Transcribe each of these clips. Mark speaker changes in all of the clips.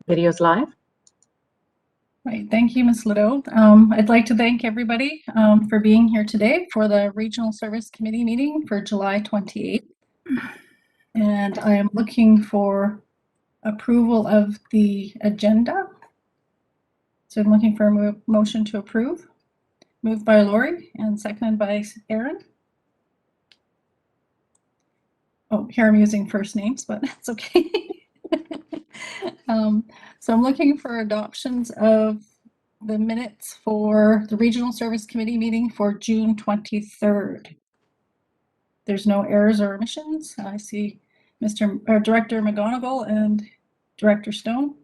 Speaker 1: Video's live.
Speaker 2: Right, thank you, Ms. Liddell. I'd like to thank everybody for being here today for the Regional Service Committee meeting for July 28th. And I am looking for approval of the agenda. So I'm looking for a motion to approve. Moved by Lori and seconded by Aaron. Oh, here I'm using first names, but that's okay. So I'm looking for adoptions of the minutes for the Regional Service Committee meeting for June 23rd. There's no errors or omissions. I see Director McGonigal and Director Stone.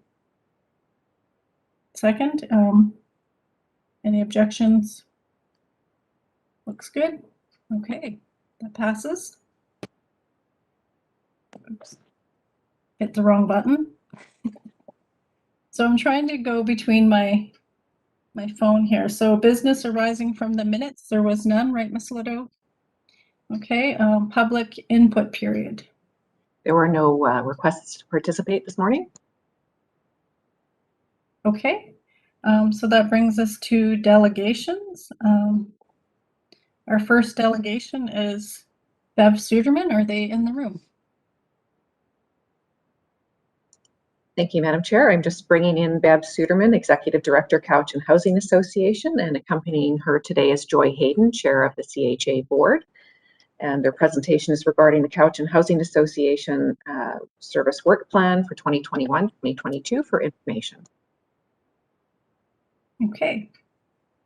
Speaker 2: Second, any objections? Looks good. Okay, that passes. Oops. Hit the wrong button. So I'm trying to go between my phone here. So business arising from the minutes, there was none, right, Ms. Liddell? Okay, public input period.
Speaker 1: There were no requests to participate this morning.
Speaker 2: Okay, so that brings us to delegations. Our first delegation is Bev Suderman. Are they in the room?
Speaker 1: Thank you, Madam Chair. I'm just bringing in Bev Suderman, Executive Director, Cowichan Housing Association, and accompanying her today is Joy Hayden, Chair of the CHA Board. And their presentation is regarding the Cowichan Housing Association Service Work Plan for 2021-2022 for information.
Speaker 2: Okay,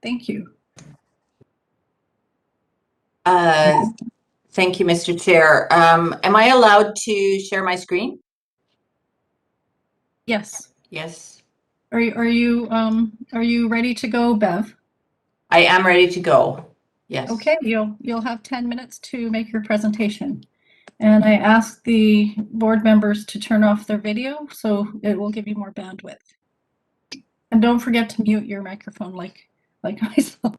Speaker 2: thank you.
Speaker 3: Thank you, Mr. Chair. Am I allowed to share my screen?
Speaker 2: Yes.
Speaker 3: Yes.
Speaker 2: Are you ready to go, Bev?
Speaker 3: I am ready to go. Yes.
Speaker 2: Okay, you'll have 10 minutes to make your presentation. And I asked the board members to turn off their video so it will give you more bandwidth. And don't forget to mute your microphone like myself.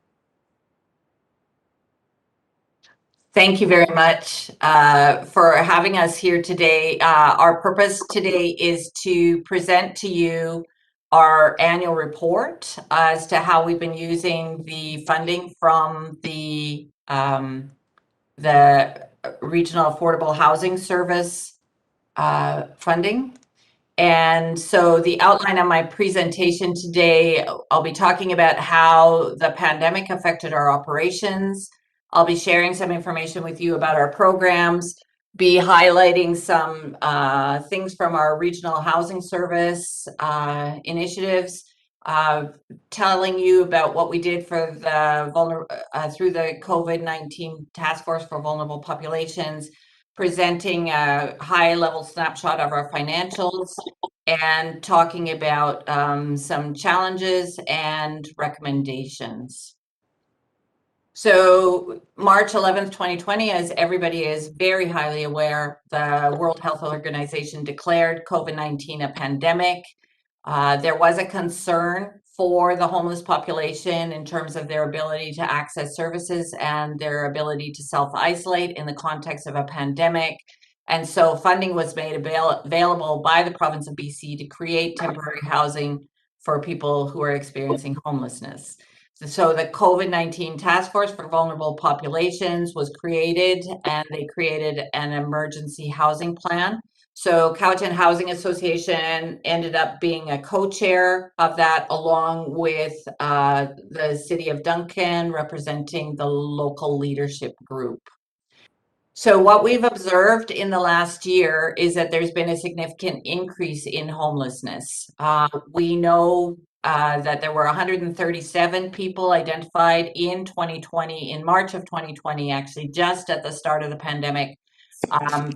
Speaker 3: Thank you very much for having us here today. Our purpose today is to present to you our annual report as to how we've been using the funding from the Regional Affordable Housing Service funding. And so the outline of my presentation today, I'll be talking about how the pandemic affected our operations. I'll be sharing some information with you about our programs, be highlighting some things from our regional housing service initiatives, telling you about what we did for the through the COVID-19 Task Force for Vulnerable Populations, presenting a high-level snapshot of our financials, and talking about some challenges and recommendations. So March 11th, 2020, as everybody is very highly aware, the World Health Organization declared COVID-19 a pandemic. There was a concern for the homeless population in terms of their ability to access services and their ability to self-isolate in the context of a pandemic. And so funding was made available by the province of BC to create temporary housing for people who are experiencing homelessness. So the COVID-19 Task Force for Vulnerable Populations was created, and they created an emergency housing plan. So Cowichan Housing Association ended up being a co-chair of that, along with the City of Duncan, representing the local leadership group. So what we've observed in the last year is that there's been a significant increase in homelessness. We know that there were 137 people identified in 2020, in March of 2020, actually just at the start of the pandemic,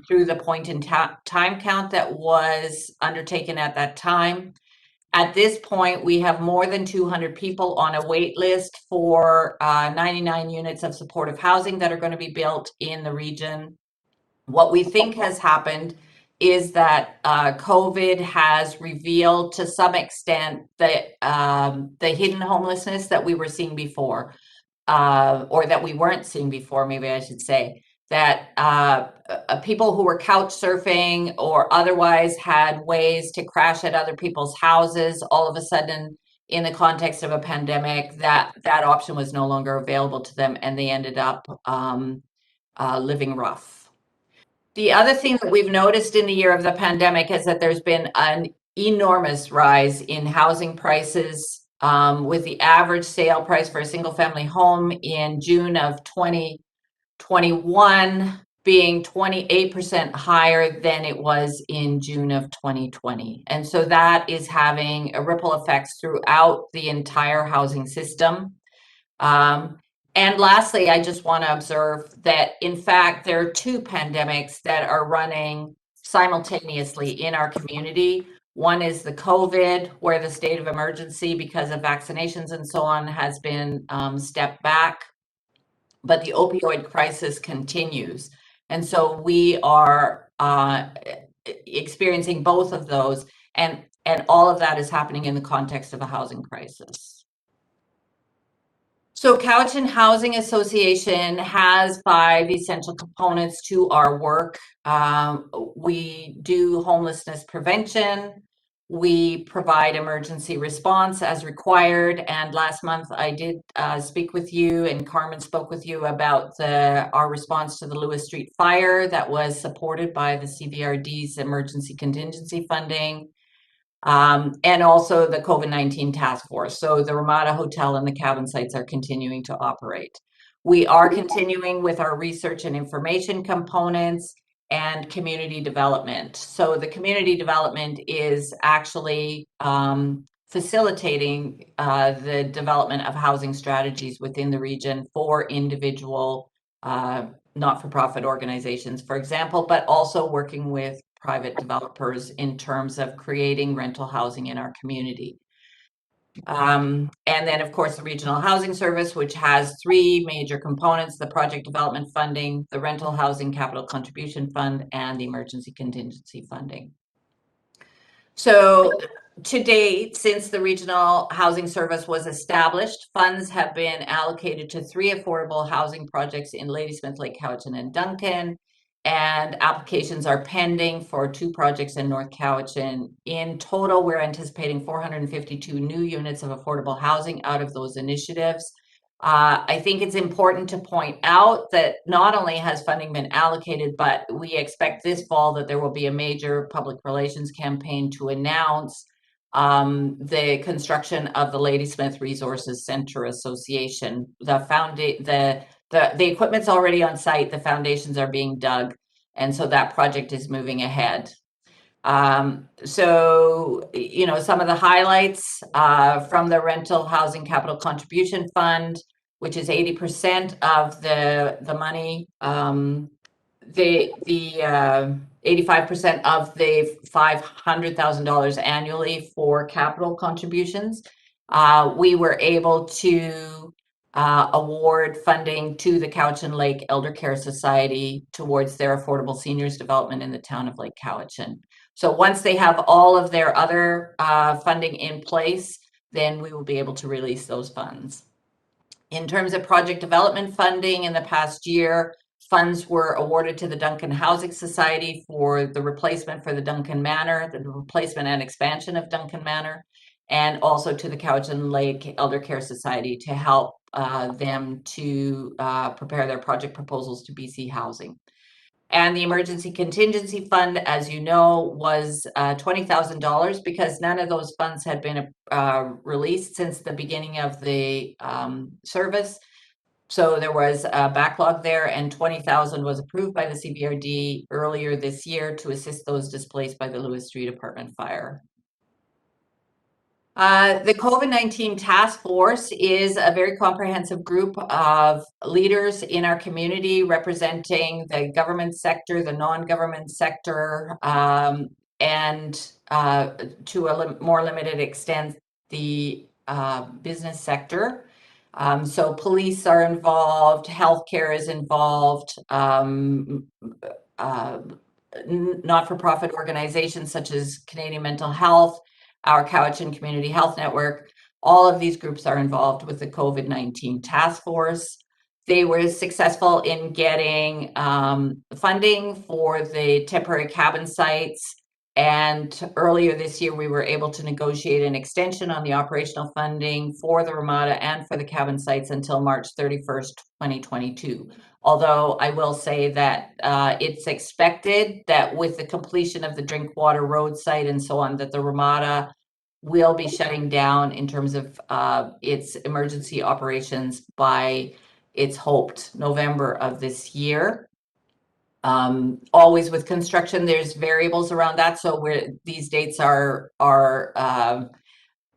Speaker 3: through the point in time count that was undertaken at that time. At this point, we have more than 200 people on a wait list for 99 units of supportive housing that are going to be built in the region. What we think has happened is that COVID has revealed to some extent that the hidden homelessness that we were seeing before, or that we weren't seeing before, maybe I should say. that people who were couch surfing or otherwise had ways to crash at other people's houses, all of a sudden, in the context of a pandemic, that option was no longer available to them, and they ended up living rough. The other thing that we've noticed in the year of the pandemic is that there's been an enormous rise in housing prices, with the average sale price for a single family home in June of 2021 being 28% higher than it was in June of 2020. And so that is having a ripple effects throughout the entire housing system. And lastly, I just want to observe that, in fact, there are two pandemics that are running simultaneously in our community. One is the COVID, where the state of emergency, because of vaccinations and so on, has been stepped back, but the opioid crisis continues. And so we are experiencing both of those, and all of that is happening in the context of a housing crisis. So Cowichan Housing Association has 5 essential components to our work. We do homelessness prevention. We provide emergency response as required. And last month I did speak with you, and Carmen spoke with you about our response to the Lewis Street fire that was supported by the CVRD's emergency contingency funding. And also the COVID-19 task force. So the Ramada Hotel and the cabin sites are continuing to operate. We are continuing with our research and information components and community development. So the community development is actually facilitating the development of housing strategies within the region for individual not-for-profit organizations, for example, but also working with private developers in terms of creating rental housing in our community. And then, of course, the Regional Housing Service, which has 3 major components: the project development funding, the rental housing capital contribution fund, and the emergency contingency funding. So to date, since the Regional Housing Service was established, funds have been allocated to 3 affordable housing projects in Ladysmith, Lake Cowichan, and Duncan, and applications are pending for 2 projects in North Cowichan. In total, we're anticipating 452 new units of affordable housing out of those initiatives. I think it's important to point out that not only has funding been allocated, but we expect this fall that there will be a major public relations campaign to announce the construction of the Ladysmith Resources Center Association. The equipment's already on site, the foundations are being dug, and so that project is moving ahead. So, you know, some of the highlights from the Rental Housing Capital Contribution Fund, which is 80% of the money, the 85% of the $500,000 annually for capital contributions. We were able to award funding to the Cowichan Lake Elder Care Society towards their affordable seniors development in the town of Lake Cowichan. So once they have all of their other funding in place, then we will be able to release those funds. In terms of project development funding, in the past year, funds were awarded to the Duncan Housing Society for the replacement for the Duncan Manor, the replacement and expansion of Duncan Manor, and also to the Cowichan Lake Elder Care Society to help them to prepare their project proposals to BC Housing. And the Emergency Contingency Fund, as you know, was $20,000 because none of those funds had been released since the beginning of the service. So there was a backlog there, and $20,000 was approved by the CVRD earlier this year to assist those displaced by the Lewis Street apartment fire. The COVID-19 task force is a very comprehensive group of leaders in our community representing the government sector, the non-government sector, and to a more limited extent, the business sector. So police are involved, healthcare is involved, not-for-profit organizations such as Canadian Mental Health, our Cowichan Community Health Network. All of these groups are involved with the COVID-19 task force. They were successful in getting funding for the temporary cabin sites. And earlier this year, we were able to negotiate an extension on the operational funding for the Ramada and for the cabin sites until March 31st, 2022. Although I will say that it's expected that with the completion of the Drinkwater Road site and so on, that the Ramada will be shutting down in terms of its emergency operations by, it's hoped, November of this year. Always with construction, there's variables around that. So these dates are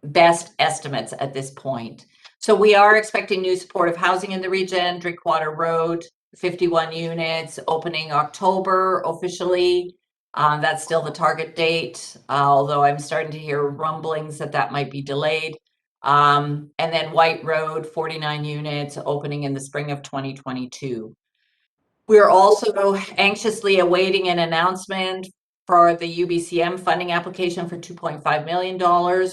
Speaker 3: best estimates at this point. So we are expecting new supportive housing in the region. Drinkwater Road, 51 units, opening October officially. That's still the target date, although I'm starting to hear rumblings that that might be delayed. And then White Road, 49 units, opening in the spring of 2022. We're also anxiously awaiting an announcement for the UBCM funding application for $2.5 million,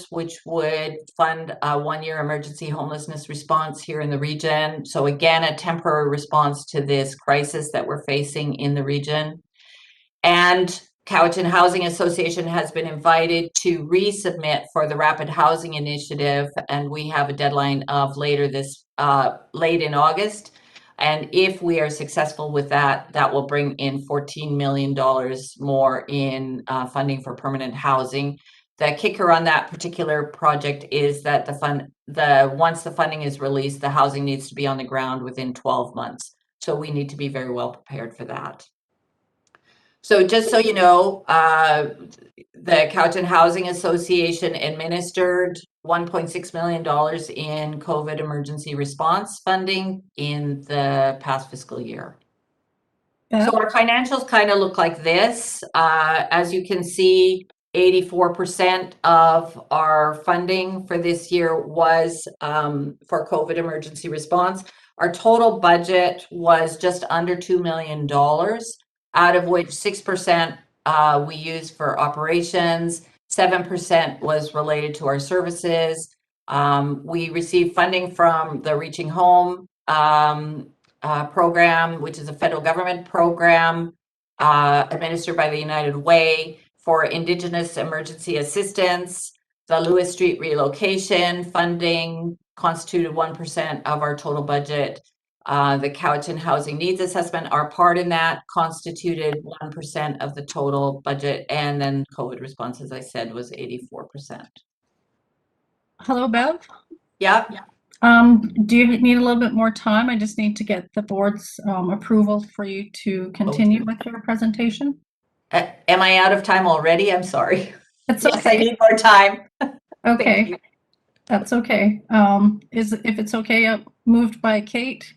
Speaker 3: which would fund a one-year emergency homelessness response here in the region. So again, a temporary response to this crisis that we're facing in the region. And Cowichan Housing Association has been invited to resubmit for the Rapid Housing Initiative, and we have a deadline of late in August. And if we are successful with that, that will bring in $14 million more in funding for permanent housing. The kicker on that particular project is that once the funding is released, the housing needs to be on the ground within 12 months. So we need to be very well prepared for that. So just so you know, the Cowichan Housing Association administered $1.6 million in COVID emergency response funding in the past fiscal year.
Speaker 2: Yeah.
Speaker 3: So our financials kind of look like this. As you can see, 84% of our funding for this year was for COVID emergency response. Our total budget was just under $2 million, out of which 6% we used for operations, 7% was related to our services. We received funding from the Reaching Home program, which is a federal government program administered by the United Way for Indigenous emergency assistance. The Lewis Street relocation funding constituted 1% of our total budget. The Cowichan Housing Needs Assessment, our part in that, constituted 1% of the total budget, and then COVID response, as I said, was 84%.
Speaker 2: Hello, Bev.
Speaker 3: Yeah.
Speaker 2: Do you need a little bit more time? I just need to get the board's approval for you to continue with your presentation.
Speaker 3: Am I out of time already? I'm sorry.
Speaker 2: It's
Speaker 3: Yes, I
Speaker 2: okay.
Speaker 3: need more time.
Speaker 2: Okay, that's okay. If it's okay, moved by Kate.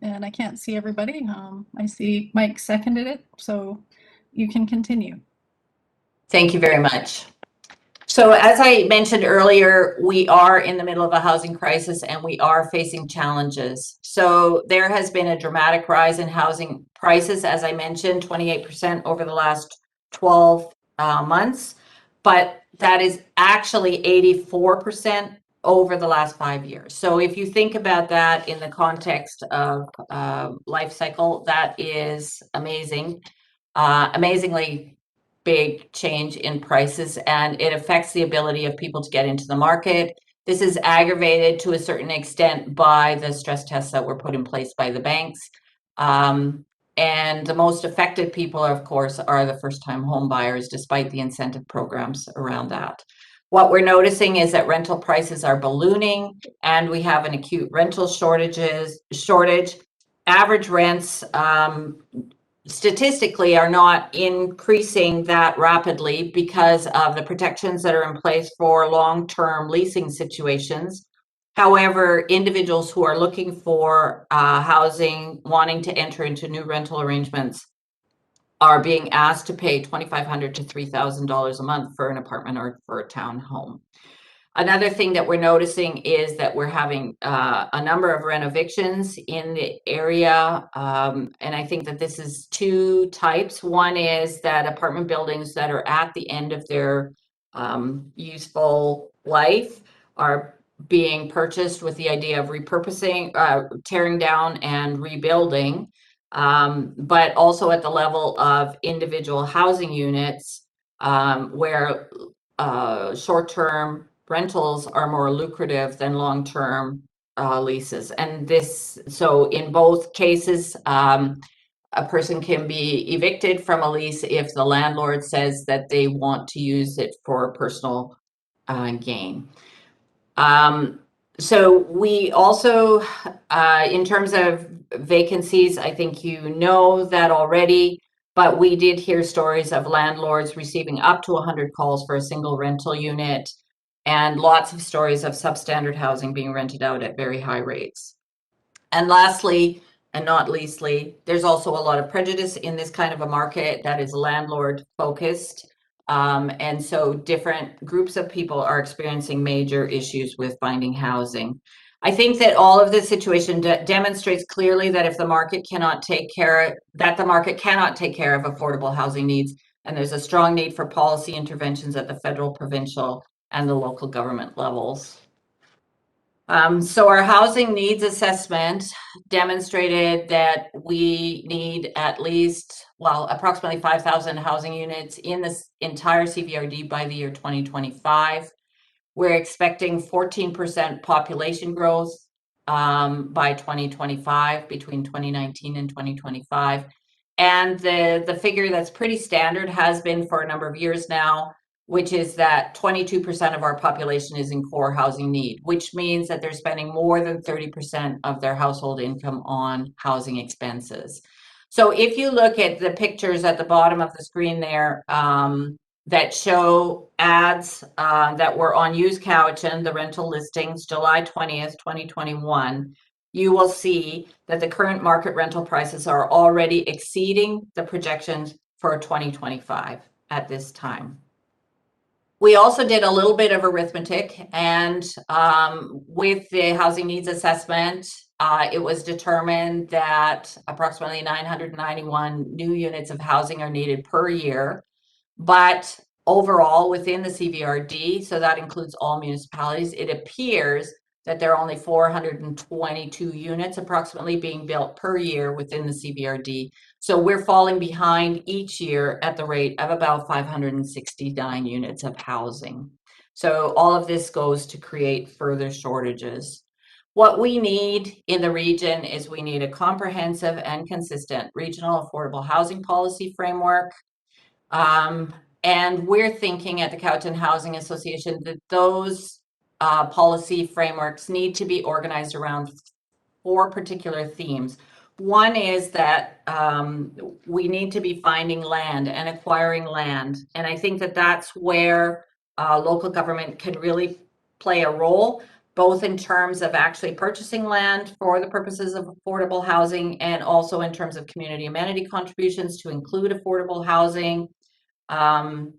Speaker 2: And I can't see everybody. I see Mike seconded it, so you can continue.
Speaker 3: Thank you very much. So as I mentioned earlier, we are in the middle of a housing crisis and we are facing challenges. So there has been a dramatic rise in housing prices, as I mentioned, 28% over the last 12 months, but that is actually 84% over the last 5 years. So if you think about that in the context of life cycle, that is amazing, amazingly big change in prices, and it affects the ability of people to get into the market. This is aggravated to a certain extent by the stress tests that were put in place by the banks. And the most affected people, of course, are the first-time home buyers, despite the incentive programs around that. What we're noticing is that rental prices are ballooning, and we have an acute rental shortage. Average rents statistically are not increasing that rapidly because of the protections that are in place for long-term leasing situations. However, individuals who are looking for housing, wanting to enter into new rental arrangements, are being asked to pay $2,500 to $3,000 a month for an apartment or for a townhome. Another thing that we're noticing is that we're having a number of renovictions in the area. And I think that this is two types. One is that apartment buildings that are at the end of their useful life are being purchased with the idea of repurposing, tearing down and rebuilding, but also at the level of individual housing units, where short-term rentals are more lucrative than long-term leases. And so in both cases, a person can be evicted from a lease if the landlord says that they want to use it for personal gain. So we also, in terms of vacancies, I think you know that already, but we did hear stories of landlords receiving up to 100 calls for a single rental unit, and lots of stories of substandard housing being rented out at very high rates. And lastly, and not leastly, there's also a lot of prejudice in this kind of a market that is landlord focused. And so different groups of people are experiencing major issues with finding housing. I think that all of this situation demonstrates clearly that if the market cannot take care, that the market cannot take care of affordable housing needs, and there's a strong need for policy interventions at the federal, provincial, and the local government levels. So our housing needs assessment demonstrated that we need at least, well, approximately 5,000 housing units in this entire CVRD by the year 2025. We're expecting 14% population growth by 2025, between 2019 and 2025. And the figure that's pretty standard has been for a number of years now, which is that 22% of our population is in core housing need, which means that they're spending more than 30% of their household income on housing expenses. So if you look at the pictures at the bottom of the screen there, that show ads that were on Use Cowichan, the rental listings, July 20th, 2021, you will see that the current market rental prices are already exceeding the projections for 2025 at this time. We also did a little bit of arithmetic, and with the housing needs assessment, it was determined that approximately 991 new units of housing are needed per year. But overall, within the CVRD, so that includes all municipalities, it appears that there are only 422 units approximately being built per year within the CVRD. So we're falling behind each year at the rate of about 569 units of housing. So all of this goes to create further shortages. What we need in the region is we need a comprehensive and consistent regional affordable housing policy framework. And we're thinking at the Cowichan Housing Association that those policy frameworks need to be organized around 4 particular themes. One is that we need to be finding land and acquiring land. And I think that that's where local government can really play a role, both in terms of actually purchasing land for the purposes of affordable housing, and also in terms of community amenity contributions to include affordable housing, and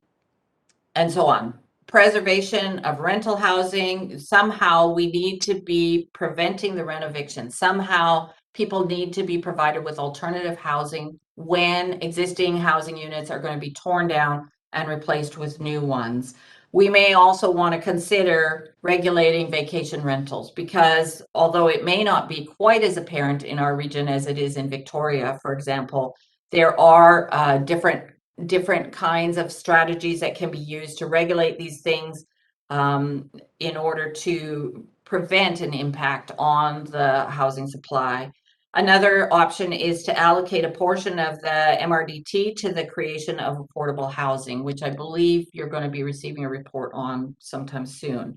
Speaker 3: so on. Preservation of rental housing. Somehow we need to be preventing the rent eviction. Somehow people need to be provided with alternative housing when existing housing units are going to be torn down and replaced with new ones. We may also want to consider regulating vacation rentals, because although it may not be quite as apparent in our region as it is in Victoria, for example, there are different kinds of strategies that can be used to regulate these things in order to prevent an impact on the housing supply. Another option is to allocate a portion of the MRDT to the creation of affordable housing, which I believe you're going to be receiving a report on sometime soon.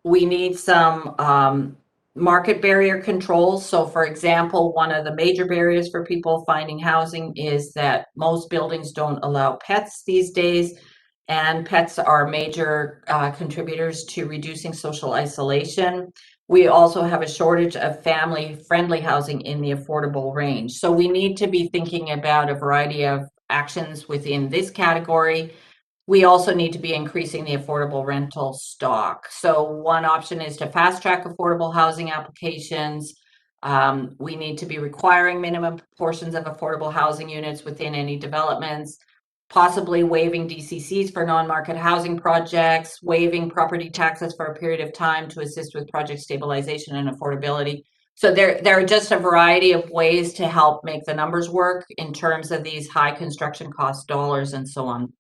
Speaker 3: We need some market barrier controls. So for example, one of the major barriers for people finding housing is that most buildings don't allow pets these days, and pets are major contributors to reducing social isolation. We also have a shortage of family-friendly housing in the affordable range. So we need to be thinking about a variety of actions within this category. We also need to be increasing the affordable rental stock. So one option is to fast track affordable housing applications. We need to be requiring minimum proportions of affordable housing units within any developments, possibly waiving DCCs for non-market housing projects, waiving property taxes for a period of time to assist with project stabilization and affordability. So there are just a variety of ways to help make the numbers work in terms of these high construction cost dollars and so on.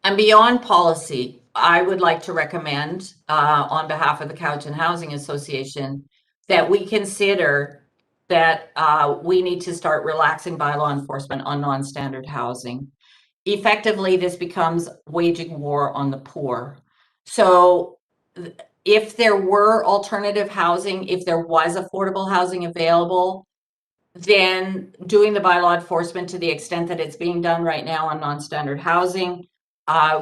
Speaker 3: And beyond policy, I would like to recommend, on behalf of the Cowichan Housing Association, that we consider that we need to start relaxing bylaw enforcement on non-standard housing. Effectively, this becomes waging war on the poor. So if there were alternative housing, if there was affordable housing available, then doing the bylaw enforcement to the extent that it's being done right now on non-standard housing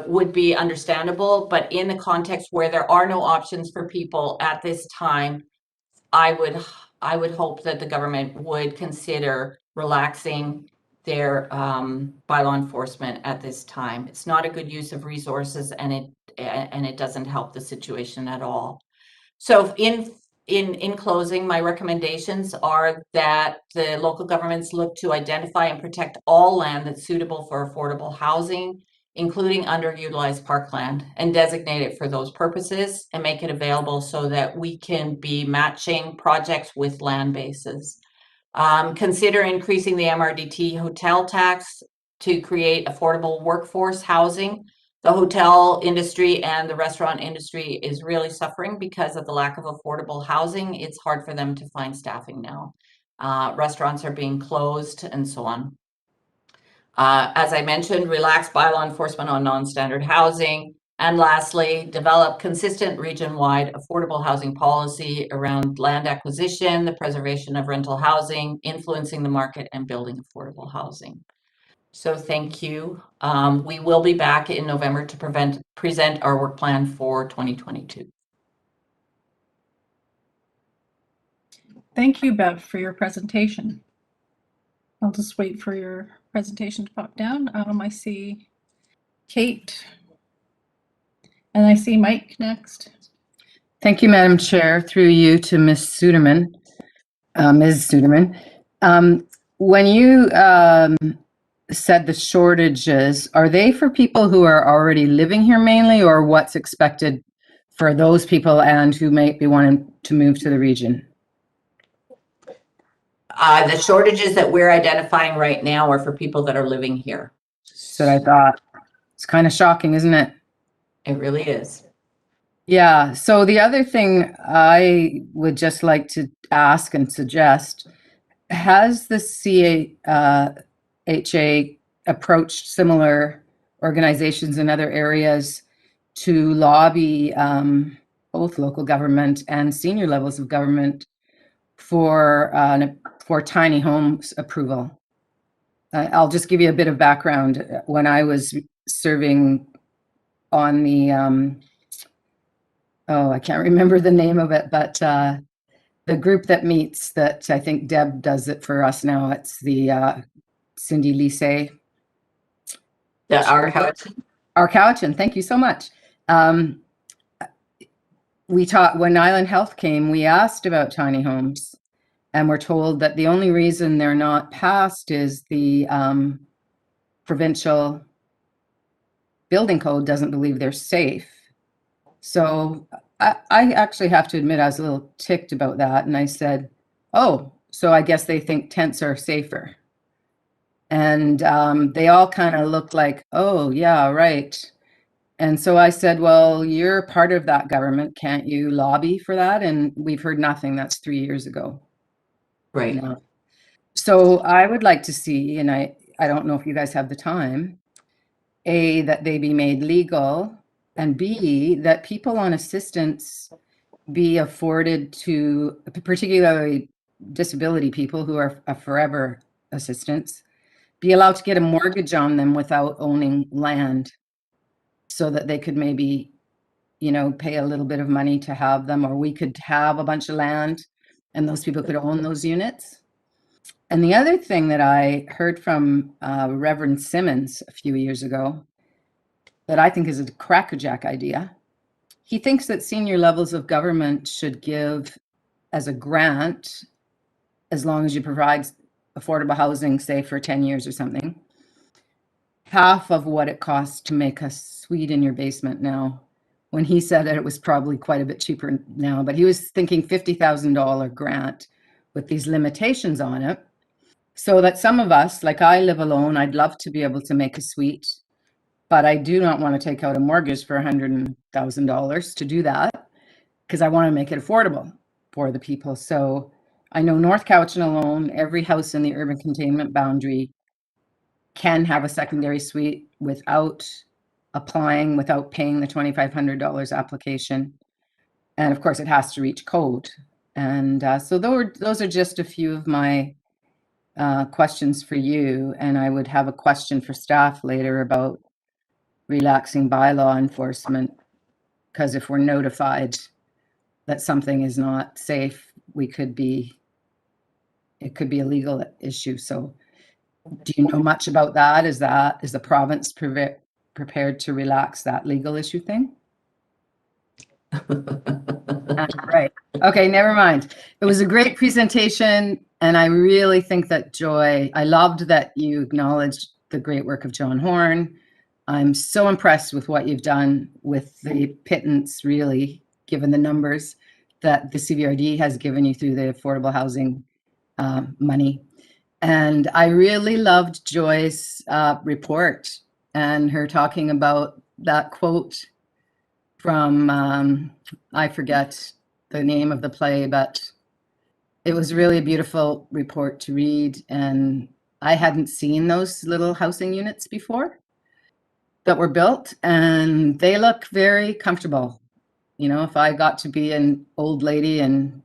Speaker 3: would be understandable. But in the context where there are no options for people at this time, I would hope that the government would consider relaxing their bylaw enforcement at this time. It's not a good use of resources, and it doesn't help the situation at all. So in closing, my recommendations are that the local governments look to identify and protect all land that's suitable for affordable housing, including underutilized parkland, and designate it for those purposes and make it available so that we can be matching projects with land bases. Consider increasing the MRDT hotel tax to create affordable workforce housing. The hotel industry and the restaurant industry is really suffering because of the lack of affordable housing. It's hard for them to find staffing now. Restaurants are being closed and so on. As I mentioned, relax bylaw enforcement on non-standard housing. And lastly, develop consistent region-wide affordable housing policy around land acquisition, the preservation of rental housing, influencing the market, and building affordable housing. So thank you. We will be back in November to present our work plan for 2022.
Speaker 2: Thank you, Bev, for your presentation. I'll just wait for your presentation to pop down. I see Kate, and I see Mike next.
Speaker 4: Thank you, Madam Chair. Through you to Ms. Suderman, Ms. Suderman. When you said the shortages, are they for people who are already living here mainly, or what's expected for those people and who might be wanting to move to the region?
Speaker 3: The shortages that we're identifying right now are for people that are living here.
Speaker 4: So I thought, it's kind of shocking, isn't it?
Speaker 3: It really is.
Speaker 4: Yeah, so the other thing I would just like to ask and suggest, has the CHA approached similar organizations in other areas to lobby both local government and senior levels of government for tiny homes approval? I'll just give you a bit of background. When I was serving on the I can't remember the name of it, but the group that meets, that I think Deb does it for us now. It's the Cindy Lise.
Speaker 3: Our
Speaker 4: Cowichan, thank you so much. We taught, when Island Health came, we asked about tiny homes, and we're told that the only reason they're not passed is the provincial building code doesn't believe they're safe. So I actually have to admit I was a little ticked about that, and I said, oh, so I guess they think tents are safer. And they all kind of looked like, oh, yeah, right. And so I said, well, you're part of that government. Can't you lobby for that? And we've heard nothing. That's 3 years ago.
Speaker 3: Right.
Speaker 4: Now. So I would like to see, and I don't know if you guys have the time, A, that they be made legal, and B, that people on assistance be afforded to, particularly disability people who are a forever assistance, be allowed to get a mortgage on them without owning land, so that they could maybe, you know, pay a little bit of money to have them, or we could have a bunch of land and those people could own those units. And the other thing that I heard from Reverend Simmons a few years ago that I think is a crackerjack idea. He thinks that senior levels of government should give as a grant, as long as you provide affordable housing, say for 10 years or something, half of what it costs to make a suite in your basement now. When he said it was probably quite a bit cheaper now, but he was thinking $50,000 grant with these limitations on it. So that some of us, like I live alone, I'd love to be able to make a suite, but I do not want to take out a mortgage for $100,000 to do that because I want to make it affordable for the people. So I know North Cowichan alone, every house in the urban containment boundary can have a secondary suite without applying, without paying the $2,500 application. And of course, it has to reach code. And so those are just a few of my questions for you. And I would have a question for staff later about relaxing bylaw enforcement, because if we're notified that something is not safe, it could be a legal issue. So do you know much about that? Is the province prepared to relax that legal issue thing? Right. Okay, never mind. It was a great presentation, and I really think that I loved that you acknowledged the great work of John Horn. I'm so impressed with what you've done with the pittance, really, given the numbers that the CVRD has given you through the affordable housing money. And I really loved Joy's report and her talking about that quote from, I forget the name of the play, but it was really a beautiful report to read. And I hadn't seen those little housing units before that were built, and they look very comfortable. You know, if I got to be an old lady and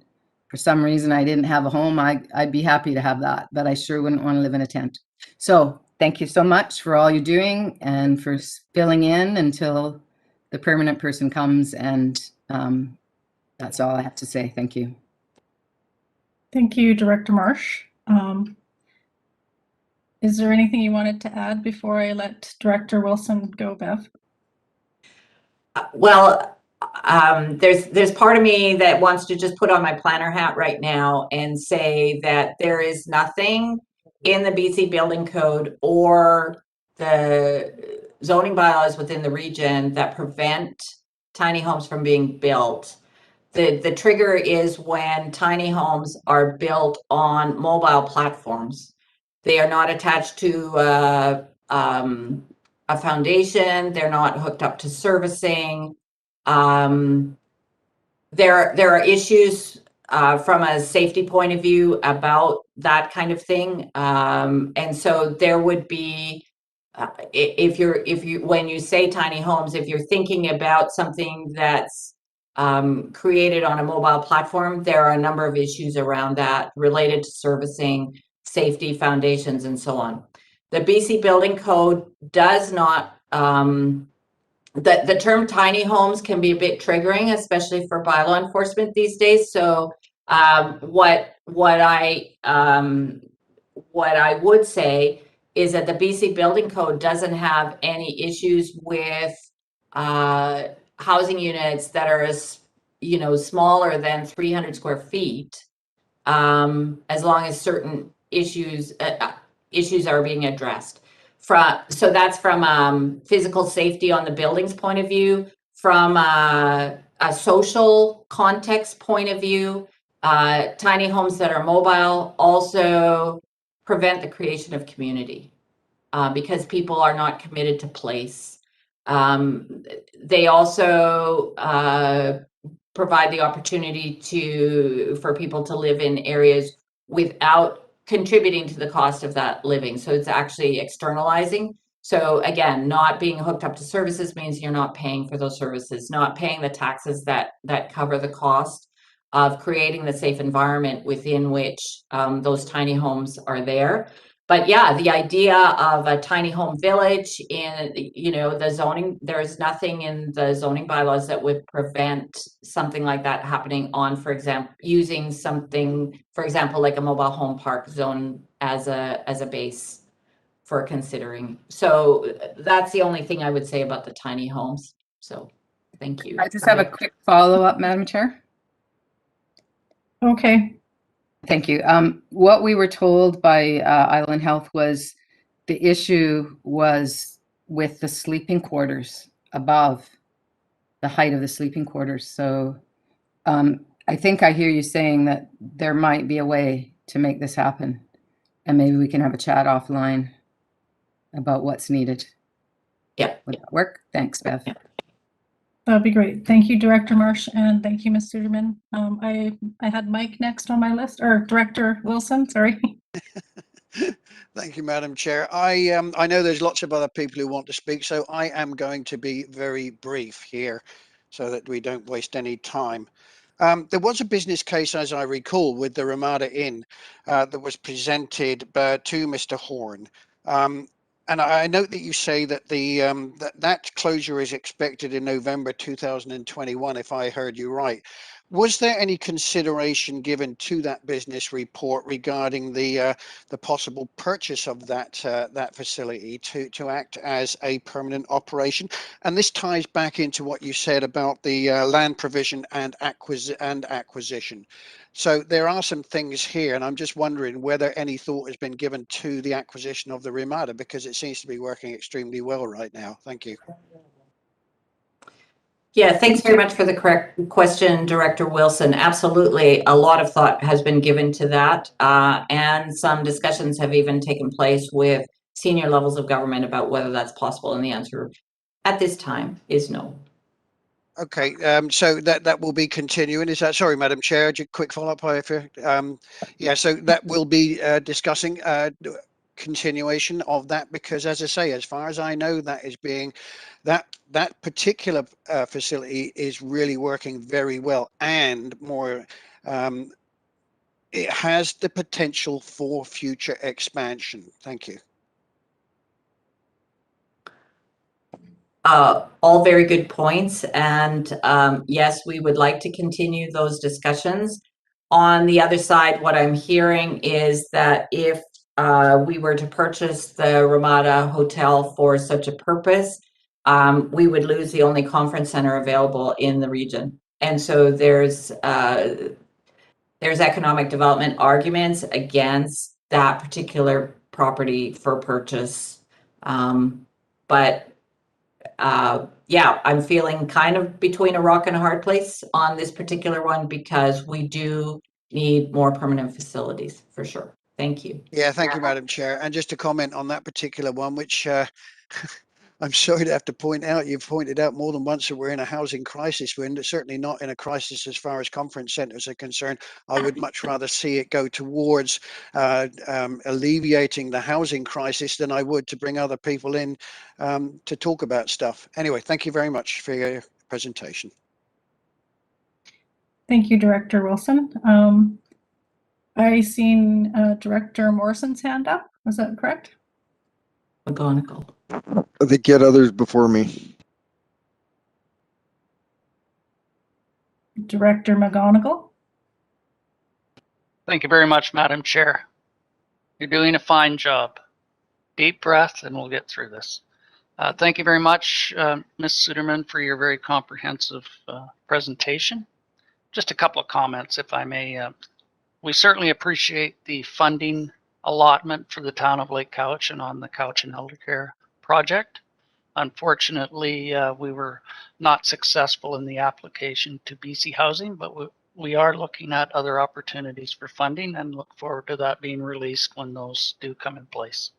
Speaker 4: for some reason I didn't have a home, I'd be happy to have that, but I sure wouldn't want to live in a tent. So thank you so much for all you're doing and for filling in until the permanent person comes. And that's all I have to say. Thank you.
Speaker 2: Thank you, Director Marsh. Is there anything you wanted to add before I let Director Wilson go, Bev?
Speaker 3: Well, there's part of me that wants to just put on my planner hat right now and say that there is nothing in the BC Building Code or the zoning bylaws within the region that prevent tiny homes from being built. The trigger is when tiny homes are built on mobile platforms. They are not attached to a foundation. They're not hooked up to servicing. There are issues from a safety point of view about that kind of thing, and so there would be when you say tiny homes, if you're thinking about something that's created on a mobile platform, there are a number of issues around that related to servicing, safety, foundations, and so on. The BC Building Code does not, the term tiny homes can be a bit triggering, especially for bylaw enforcement these days. So what I would say is that the BC Building Code doesn't have any issues with housing units that are smaller than 300 square feet, as long as certain issues are being addressed. So that's from physical safety on the building's point of view. From a social context point of view, tiny homes that are mobile also prevent the creation of community because people are not committed to place. They also provide the opportunity for people to live in areas without contributing to the cost of that living. So it's actually externalizing. So again, not being hooked up to services means you're not paying for those services, not paying the taxes that cover the cost of creating the safe environment within which those tiny homes are there. But yeah, the idea of a tiny home village in, the zoning, there's nothing in the zoning bylaws that would prevent something like that happening on, for example, using something, for example, like a mobile home park zone as a base for considering. So that's the only thing I would say about the tiny homes. So thank you.
Speaker 4: I just have a quick follow-up, Madam Chair.
Speaker 2: Okay.
Speaker 4: Thank you. What we were told by Island Health was the issue was with the sleeping quarters above the height of the sleeping quarters. So I think I hear you saying that there might be a way to make this happen, and maybe we can have a chat offline about what's needed.
Speaker 3: Yeah.
Speaker 4: Would that work? Thanks, Bev.
Speaker 3: Yeah.
Speaker 2: That'd be great. Thank you, Director Marsh, and thank you, Ms. Suderman. I had Mike next on my list, or Director Wilson, sorry.
Speaker 5: Thank you, Madam Chair. I know there's lots of other people who want to speak, so I am going to be very brief here so that we don't waste any time. There was a business case, as I recall, with the Ramada Inn that was presented to Mr. Horn. And I note that you say that that closure is expected in November 2021, if I heard you right. Was there any consideration given to that business report regarding the possible purchase of that facility to act as a permanent operation? And this ties back into what you said about the land provision and acquisition. So there are some things here, and I'm just wondering whether any thought has been given to the acquisition of the Ramada, because it seems to be working extremely well right now. Thank you.
Speaker 3: Yeah, thanks very much for the correct question, Director Wilson. Absolutely, a lot of thought has been given to that, and some discussions have even taken place with senior levels of government about whether that's possible, and the answer at this time is no.
Speaker 5: Okay, so that will be continuing. Is that, sorry, Madam Chair, just a quick follow-up. Yeah, so that will be discussing continuation of that, because as I say, as far as I know, that is being that particular facility is really working very well, and more it has the potential for future expansion. Thank you.
Speaker 3: All very good points, and yes, we would like to continue those discussions. On the other side, what I'm hearing is that if we were to purchase the Ramada Hotel for such a purpose, we would lose the only conference center available in the region. And so there's economic development arguments against that particular property for purchase. But yeah, I'm feeling kind of between a rock and a hard place on this particular one, because we do need more permanent facilities for sure. Thank you.
Speaker 5: Yeah, thank you, Madam Chair. And just to comment on that particular one, which I'm sorry to have to point out, you've pointed out more than once that we're in a housing crisis. We're certainly not in a crisis as far as conference centres are concerned. I would much rather see it go towards alleviating the housing crisis than I would to bring other people in to talk about stuff. Anyway, thank you very much for your presentation.
Speaker 2: Thank you, Director Wilson. I seen Director Morrison's hand up. Was that correct?
Speaker 3: McGonigal.
Speaker 6: I think you had others before me.
Speaker 2: Director McGonigal.
Speaker 7: Thank you very much, Madam Chair. You're doing a fine job. Deep breath and we'll get through this. Thank you very much, Ms. Suderman, for your very comprehensive presentation. Just a couple of comments, if I may. We certainly appreciate the funding allotment for the town of Lake Cowichan on the Cowichan Elder Care project. Unfortunately, we were not successful in the application to BC Housing, but we are looking at other opportunities for funding and look forward to that being released when those do come in place.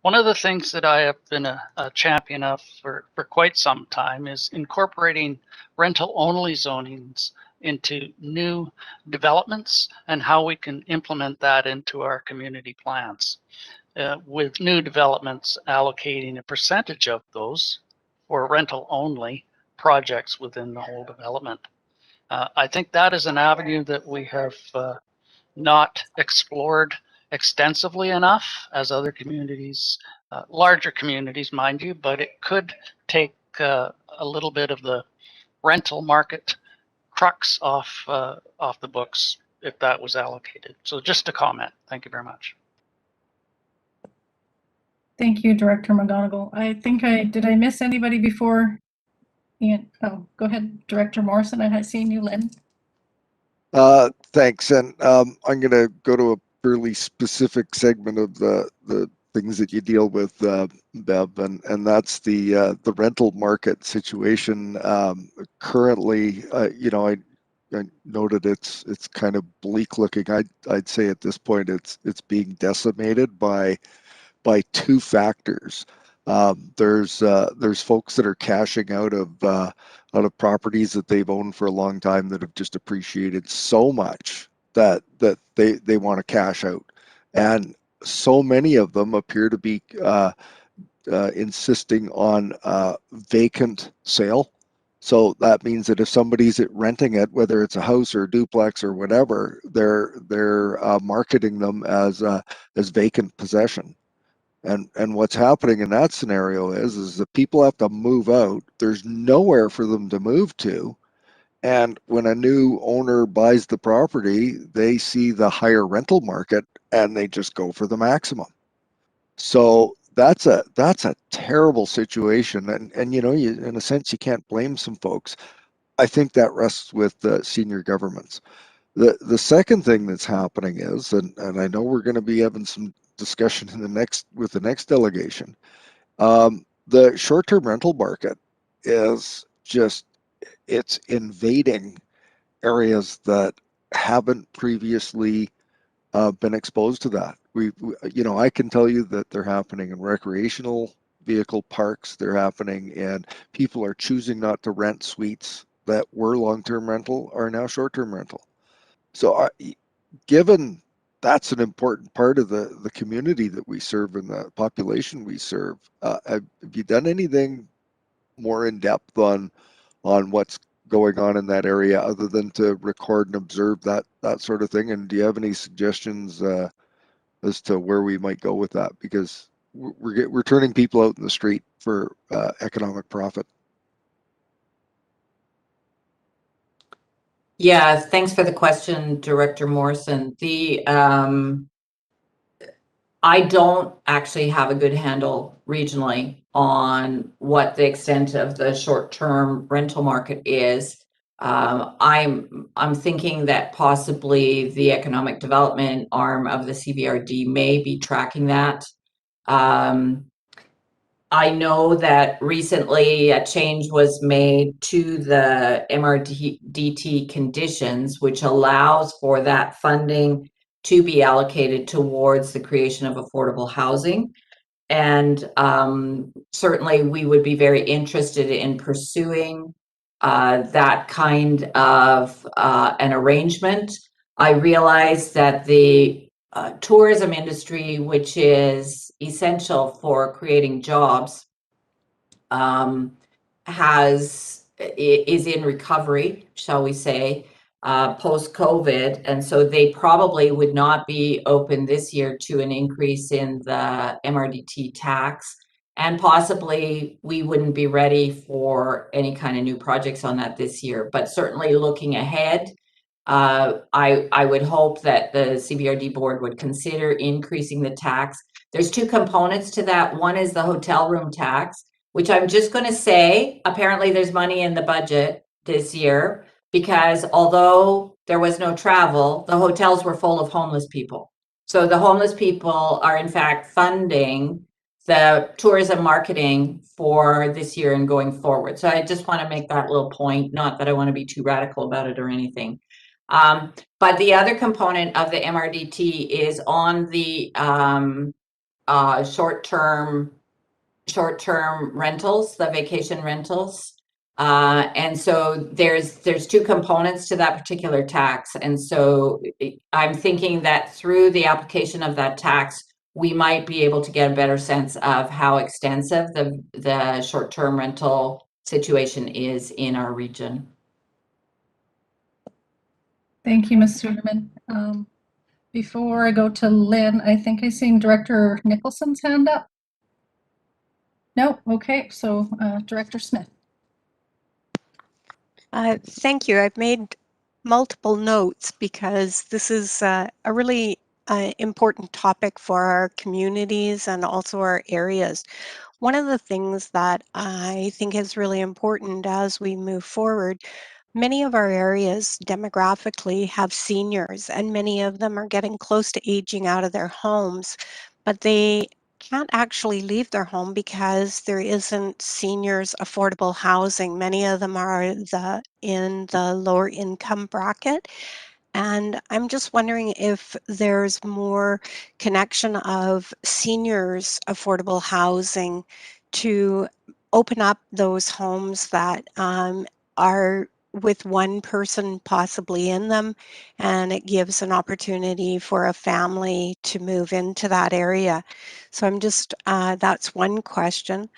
Speaker 7: One of the things that I have been a champion of for quite some time is incorporating rental-only zonings into new developments and how we can implement that into our community plans. With new developments allocating a percentage of those for rental-only projects within the whole development. I think that is an avenue that we have not explored extensively enough as other communities, larger communities, mind you, but it could take a little bit of the rental market crux off the books if that was allocated. So just a comment. Thank you very much.
Speaker 2: Thank you, Director McGonigal. I think did I miss anybody before? Ian? Oh, go ahead, Director Morrison. I had seen you, Lynn.
Speaker 6: Thanks. And I'm going to go to a fairly specific segment of the things that you deal with, Bev, and that's the rental market situation. Currently, I noted it's kind of bleak looking. I'd say at this point it's being decimated by two factors. There's folks that are cashing out of properties that they've owned for a long time that have just appreciated so much that they want to cash out, and so many of them appear to be insisting on vacant sale. So that means that if somebody's renting it, whether it's a house or a duplex or whatever, they're marketing them as vacant possession. And what's happening in that scenario is that people have to move out. There's nowhere for them to move to. And when a new owner buys the property, they see the higher rental market and they just go for the maximum. So that's a terrible situation. And in a sense, you can't blame some folks. I think that rests with the senior governments. The second thing that's happening is, and I know we're going to be having some discussion with the next delegation. The short-term rental market is just, it's invading areas that haven't previously been exposed to that. I can tell you that they're happening in recreational vehicle parks. They're happening, and people are choosing not to rent suites that were long-term rental are now short-term rental. So, given that's an important part of the community that we serve and the population we serve, have you done anything more in depth on what's going on in that area other than to record and observe that sort of thing? And do you have any suggestions as to where we might go with that? Because we're turning people out in the street for economic profit.
Speaker 3: Yeah, thanks for the question, Director Morrison. I don't actually have a good handle regionally on what the extent of the short-term rental market is. I'm thinking that possibly the economic development arm of the CBRD may be tracking that. I know that recently a change was made to the MRDT conditions, which allows for that funding to be allocated towards the creation of affordable housing. And certainly we would be very interested in pursuing that kind of an arrangement. I realize that the tourism industry, which is essential for creating jobs, is in recovery, shall we say, post-COVID, and so they probably would not be open this year to an increase in the MRDT tax, and possibly we wouldn't be ready for any kind of new projects on that this year. But certainly looking ahead, I would hope that the CBRD board would consider increasing the tax. There's two components to that. One is the hotel room tax, which I'm just going to say, apparently there's money in the budget this year, because although there was no travel, the hotels were full of homeless people. So the homeless people are in fact funding the tourism marketing for this year and going forward. So I just want to make that little point, not that I want to be too radical about it or anything. But the other component of the MRDT is on the short-term rentals, the vacation rentals. And so there's two components to that particular tax. And so I'm thinking that through the application of that tax, we might be able to get a better sense of how extensive the short-term rental situation is in our region.
Speaker 2: Thank you, Ms. Suderman. Before I go to Lynn, I think I seen Director Nicholson's hand up. No, okay, so Director Smith.
Speaker 8: Thank you. I've made multiple notes because this is a really important topic for our communities and also our areas. One of the things that I think is really important as we move forward, many of our areas demographically have seniors, and many of them are getting close to aging out of their homes, but they can't actually leave their home because there isn't seniors affordable housing. Many of them are in the lower income bracket. And I'm just wondering if there's more connection of seniors affordable housing to open up those homes that are with one person possibly in them, and it gives an opportunity for a family to move into that area. So I'm just, that's one question.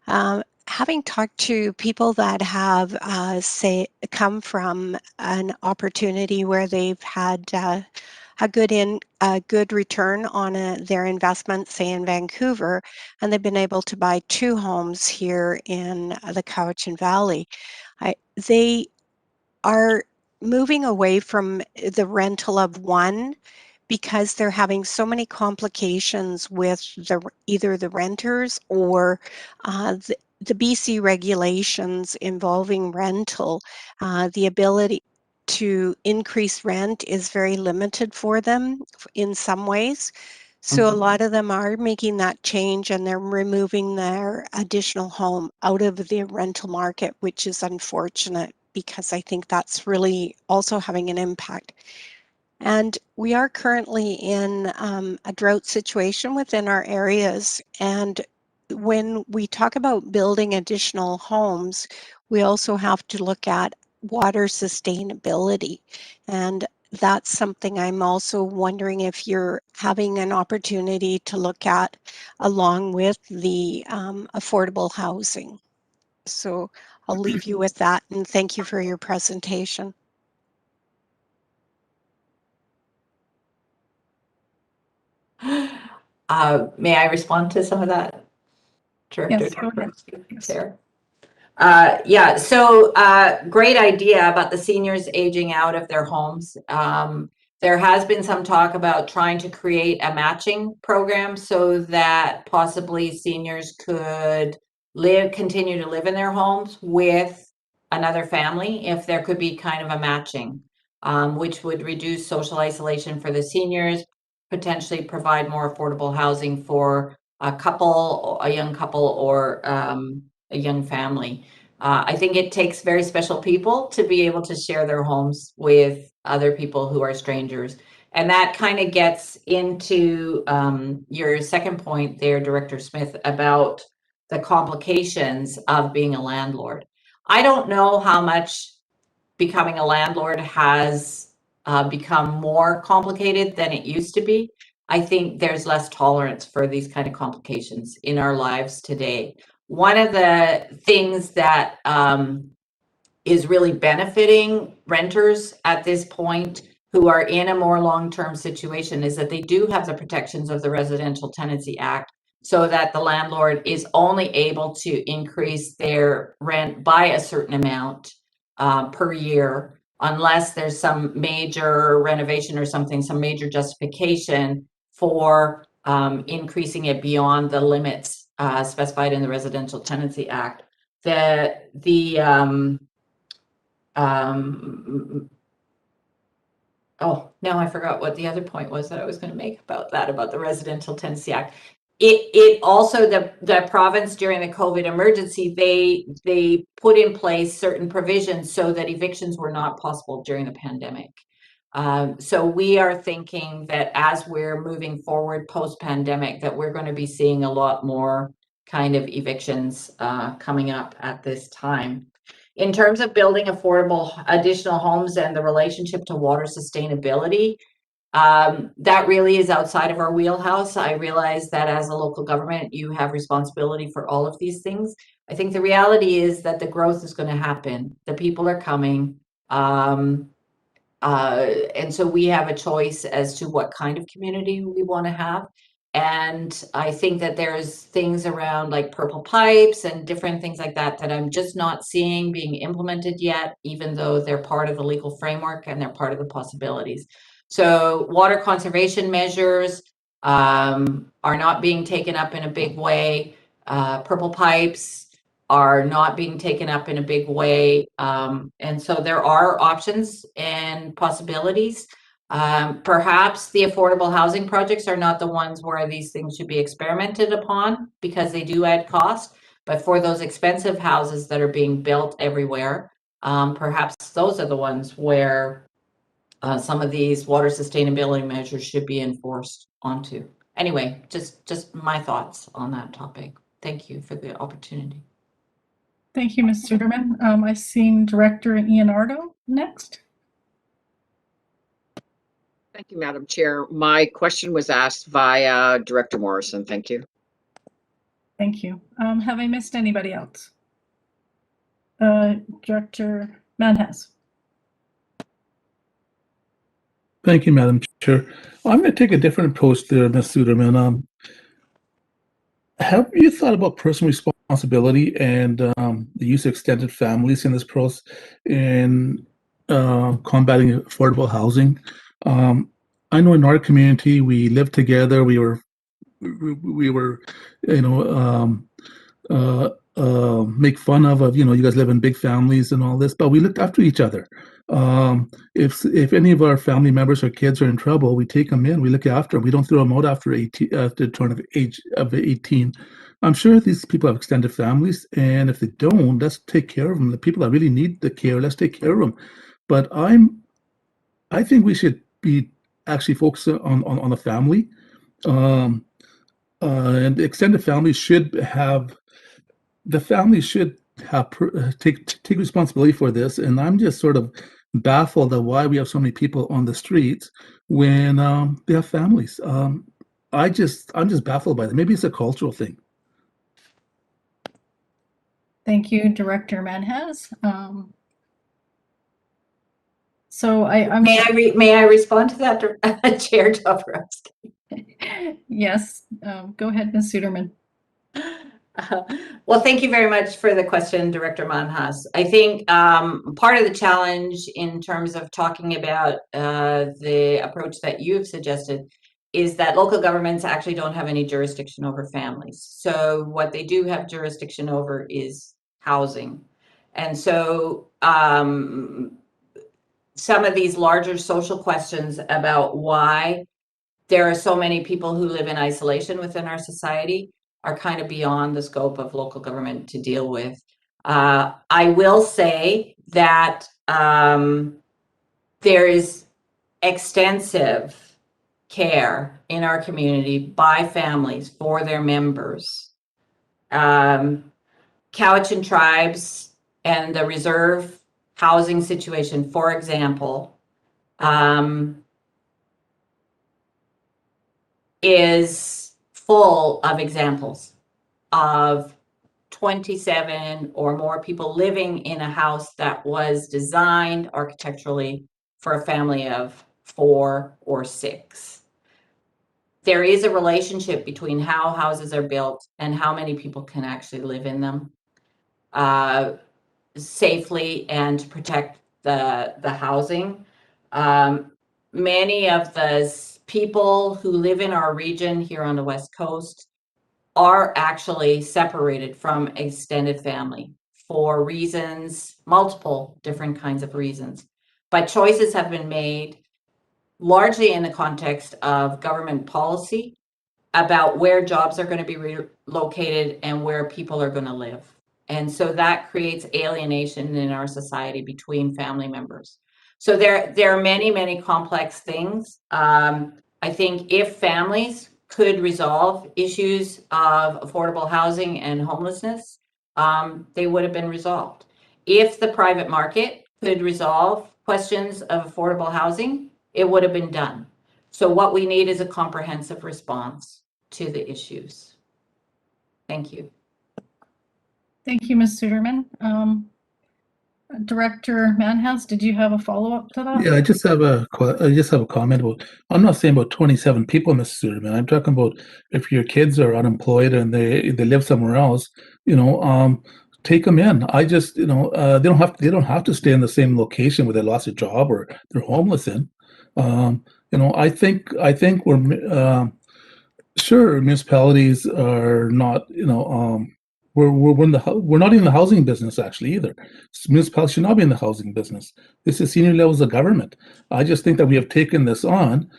Speaker 8: Having talked to people that have, say, come from an opportunity where they've had a good return on their investment, say in Vancouver, and they've been able to buy 2 homes here in the Cowichan Valley, they are moving away from the rental of one because they're having so many complications with either the renters or the BC regulations involving rental. The ability to increase rent is very limited for them in some ways. So a lot of them are making that change, and they're removing their additional home out of the rental market, which is unfortunate because I think that's really also having an impact. And we are currently in a drought situation within our areas. And when we talk about building additional homes, we also have to look at water sustainability. And that's something I'm also wondering if you're having an opportunity to look at along with the affordable housing. So I'll leave you with that, and thank you for your presentation.
Speaker 3: May I respond to some of that, Director?
Speaker 2: Yes, go ahead. Yes.
Speaker 3: Chair? Yeah, so great idea about the seniors aging out of their homes. There has been some talk about trying to create a matching program so that possibly seniors could continue to live in their homes with another family, if there could be kind of a matching, which would reduce social isolation for the seniors, potentially provide more affordable housing for a couple, a young couple, or a young family. I think it takes very special people to be able to share their homes with other people who are strangers. And that kind of gets into your second point there, Director Smith, about the complications of being a landlord. I don't know how much becoming a landlord has become more complicated than it used to be. I think there's less tolerance for these kind of complications in our lives today. One of the things that is really benefiting renters at this point who are in a more long-term situation is that they do have the protections of the Residential Tenancy Act, so that the landlord is only able to increase their rent by a certain amount per year, unless there's some major renovation or something, some major justification for increasing it beyond the limits specified in the Residential Tenancy Act. Oh, now I forgot what the other point was that I was going to make about that, about the Residential Tenancy Act. It also, the province during the COVID emergency, they put in place certain provisions so that evictions were not possible during the pandemic. So we are thinking that as we're moving forward post-pandemic, that we're going to be seeing a lot more kind of evictions coming up at this time. In terms of building affordable additional homes and the relationship to water sustainability, that really is outside of our wheelhouse. I realize that as a local government, you have responsibility for all of these things. I think the reality is that the growth is going to happen. The people are coming. And so we have a choice as to what kind of community we want to have. And I think that there's things around like purple pipes and different things like that that I'm just not seeing being implemented yet, even though they're part of the legal framework and they're part of the possibilities. So water conservation measures are not being taken up in a big way. Purple pipes are not being taken up in a big way. And so there are options and possibilities. Perhaps the affordable housing projects are not the ones where these things should be experimented upon because they do add cost. But for those expensive houses that are being built everywhere, perhaps those are the ones where some of these water sustainability measures should be enforced onto. Anyway, just my thoughts on that topic. Thank you for the opportunity.
Speaker 2: Thank you, Ms. Suderman. I've seen Director Ianardo next.
Speaker 9: Thank you, Madam Chair. My question was asked via Director Morrison. Thank you.
Speaker 2: Thank you. Have I missed anybody else? Director Manhas.
Speaker 10: Thank you, Madam Chair. Well, I'm going to take a different approach there, Ms. Suderman. Have you thought about personal responsibility and the use of extended families in this process in combating affordable housing? I know in our community we lived together. We were, you know, make fun of you know, you guys live in big families and all this, but we looked after each other. If any of our family members or kids are in trouble, we take them in, we look after them. We don't throw them out after 18, after the turn of age of 18. I'm sure these people have extended families, and if they don't, let's take care of them. The people that really need the care, let's take care of them. But I think we should be actually focusing on the family. And the extended family should have, the family should have take responsibility for this. And I'm just sort of baffled at why we have so many people on the streets when they have families. I'm just baffled by that. Maybe it's a cultural thing.
Speaker 2: Thank you, Director Manhas. So I'm
Speaker 3: may I respond to that, Chair Dobrovsky?
Speaker 2: Yes, go ahead, Ms. Suderman.
Speaker 3: Well, thank you very much for the question, Director Manhas. I think part of the challenge in terms of talking about the approach that you've suggested is that local governments actually don't have any jurisdiction over families. So what they do have jurisdiction over is housing. And so some of these larger social questions about why there are so many people who live in isolation within our society are kind of beyond the scope of local government to deal with. I will say that there is extensive care in our community by families for their members. Cowichan tribes and the reserve housing situation, for example, is full of examples of 27 or more people living in a house that was designed architecturally for a family of 4 or 6. There is a relationship between how houses are built and how many people can actually live in them safely and protect the housing. Many of the people who live in our region here on the West Coast are actually separated from extended family for reasons, multiple different kinds of reasons. But choices have been made largely in the context of government policy about where jobs are going to be relocated and where people are going to live. And so that creates alienation in our society between family members. So there are many, many complex things. I think if families could resolve issues of affordable housing and homelessness, they would have been resolved. If the private market could resolve questions of affordable housing, it would have been done. So what we need is a comprehensive response to the issues. Thank you.
Speaker 2: Thank you, Ms. Suderman. Director Manhas, did you have a follow-up to that?
Speaker 10: Yeah, I just have a comment about. I'm not saying about 27 people, Mr. Suderman. I'm talking about if your kids are unemployed and they live somewhere else, you know, take them in. I just, you know, they don't have to stay in the same location where they lost a job or they're homeless in. You know, I think we're sure municipalities are not, you know, we're not in the housing business actually either. Municipalities should not be in the housing business. This is senior levels of government. I just think that we have taken this on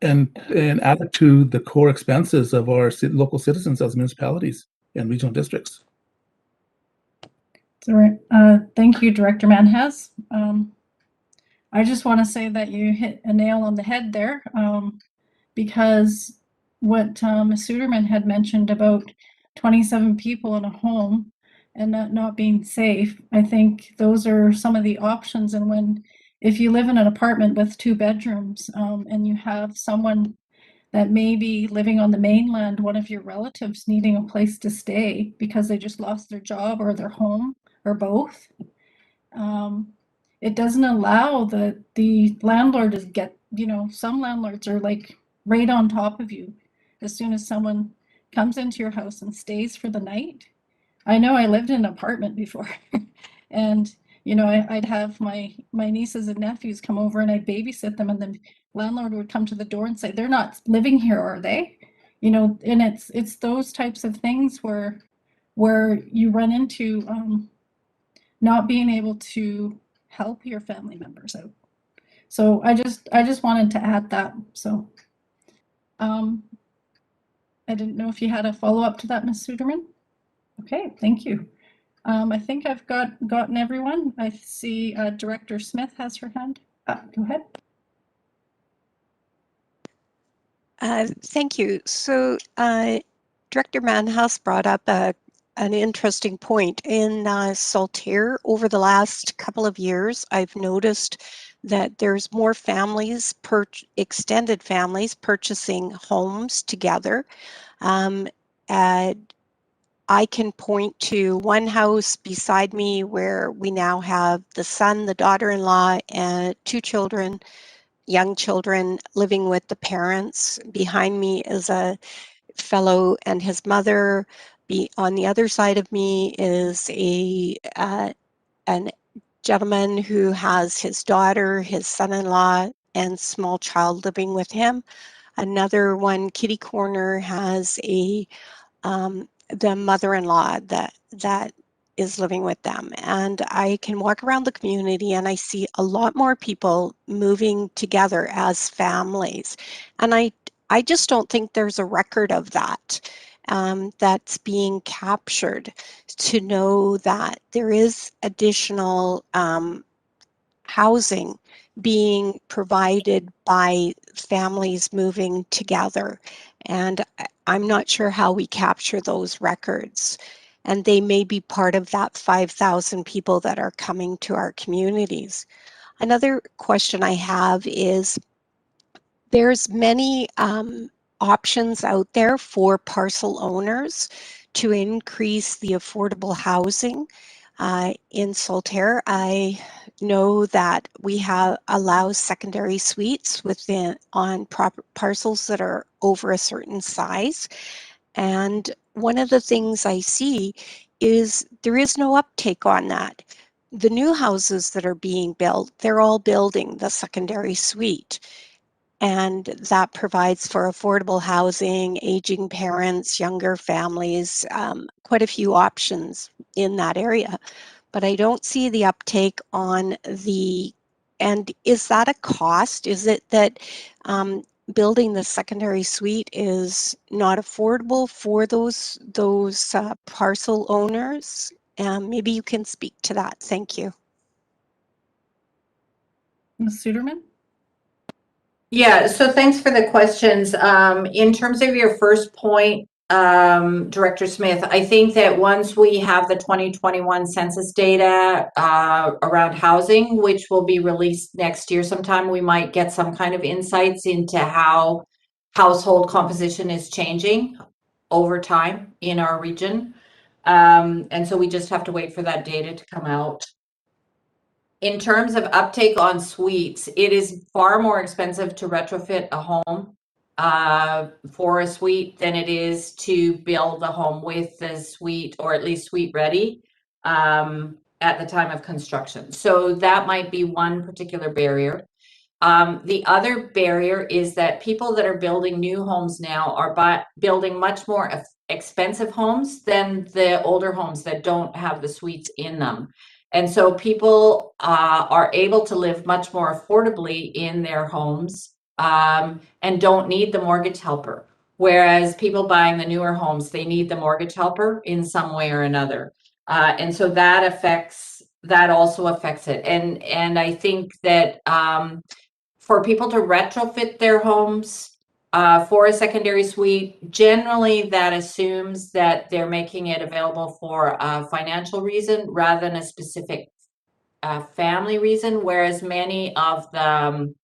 Speaker 10: and added to the core expenses of our local citizens as municipalities and regional districts.
Speaker 2: Thank you, Director Manhas. I just want to say that you hit a nail on the head there, because what Ms. Suderman had mentioned about 27 people in a home and that not being safe, I think those are some of the options. And if you live in an apartment with 2 bedrooms and you have someone that may be living on the mainland, one of your relatives needing a place to stay because they just lost their job or their home or both, it doesn't allow the landlord to get, some landlords are like right on top of you as soon as someone comes into your house and stays for the night. I know I lived in an apartment before and I'd have my nieces and nephews come over and I'd babysit them, and the landlord would come to the door and say, "They're not living here, are they?" And it's those types of things where you run into not being able to help your family members out. So I just wanted to add that. So I didn't know if you had a follow-up to that, Ms. Suderman. Okay, thank you. I think I've gotten everyone. I see Director Smith has her hand up. Go ahead.
Speaker 8: Thank you. So Director Manhas brought up an interesting point. In Saltaire, over the last couple of years, I've noticed that there's more families, extended families, purchasing homes together. I can point to one house beside me where we now have the son, the daughter-in-law, and 2 children, young children, living with the parents. Behind me is a fellow and his mother. On the other side of me is a gentleman who has his daughter, his son-in-law, and small child living with him. Another one, kitty corner, has the mother-in-law that is living with them. And I can walk around the community and I see a lot more people moving together as families. And I just don't think there's a record of that that's being captured, to know that there is additional housing being provided by families moving together. And I'm not sure how we capture those records. And they may be part of that 5,000 people that are coming to our communities. Another question I have is, there's many options out there for parcel owners to increase the affordable housing. In Saltaire, I know that we allow secondary suites on parcels that are over a certain size. And one of the things I see is there is no uptake on that. The new houses that are being built, they're all building the secondary suite. And that provides for affordable housing, aging parents, younger families, quite a few options in that area. But I don't see the uptake on and is that a cost? Is it that building the secondary suite is not affordable for those parcel owners? Maybe you can speak to that. Thank you.
Speaker 2: Ms. Suderman?
Speaker 3: Yeah, so thanks for the questions. In terms of your first point, Director Smith, I think that once we have the 2021 census data around housing, which will be released next year sometime, we might get some kind of insights into how household composition is changing over time in our region. And so we just have to wait for that data to come out. In terms of uptake on suites, it is far more expensive to retrofit a home for a suite than it is to build a home with the suite, or at least suite ready, at the time of construction. So that might be one particular barrier. The other barrier is that people that are building new homes now are building much more expensive homes than the older homes that don't have the suites in them. And so people are able to live much more affordably in their homes and don't need the mortgage helper. Whereas people buying the newer homes, they need the mortgage helper in some way or another. And so that also affects it. And I think that for people to retrofit their homes for a secondary suite, generally that assumes that they're making it available for a financial reason rather than a specific family reason, whereas many of the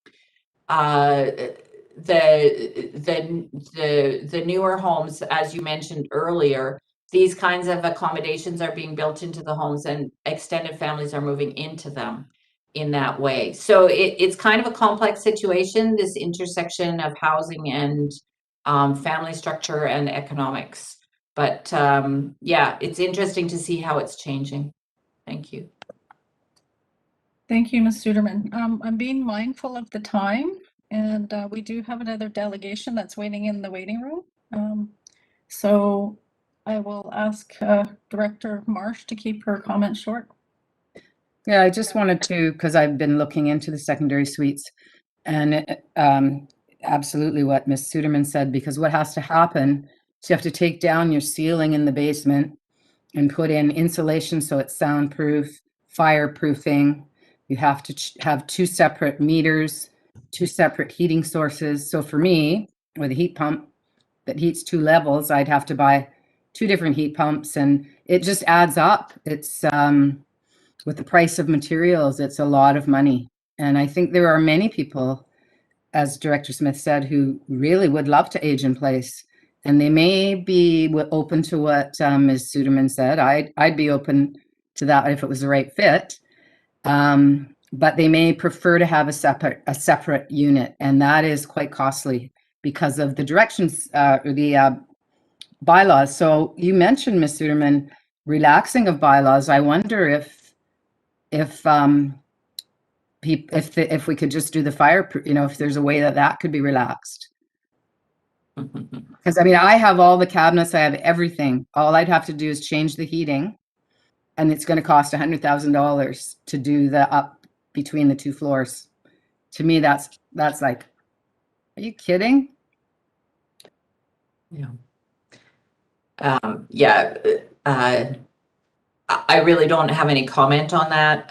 Speaker 3: newer homes, as you mentioned earlier, these kinds of accommodations are being built into the homes and extended families are moving into them in that way. So it's kind of a complex situation, this intersection of housing and family structure and economics. But yeah, it's interesting to see how it's changing. Thank you.
Speaker 2: Thank you, Ms. Suderman. I'm being mindful of the time, and we do have another delegation that's waiting in the waiting room. So I will ask Director Marsh to keep her comments short.
Speaker 4: Yeah, I just wanted to, because I've been looking into the secondary suites, and absolutely what Ms. Suderman said, because what has to happen is you have to take down your ceiling in the basement and put in insulation so it's soundproof, fireproofing. You have to have 2 separate meters, 2 separate heating sources. So for me, with a heat pump that heats 2 levels, I'd have to buy 2 different heat pumps, and it just adds up. It's with the price of materials, it's a lot of money. And I think there are many people, as Director Smith said, who really would love to age in place. And they may be open to what Ms. Suderman said. I'd be open to that if it was the right fit. But they may prefer to have a separate unit, and that is quite costly because of the directions or the bylaws. So you mentioned, Ms. Suderman, relaxing of bylaws. I wonder if we could just do the fire, if there's a way that could be relaxed. Because I mean, I have all the cabinets, I have everything. All I'd have to do is change the heating, and it's going to cost $100,000 to do the up between the 2 floors. To me, that's like, are you kidding?
Speaker 3: Yeah. Yeah. I really don't have any comment on that.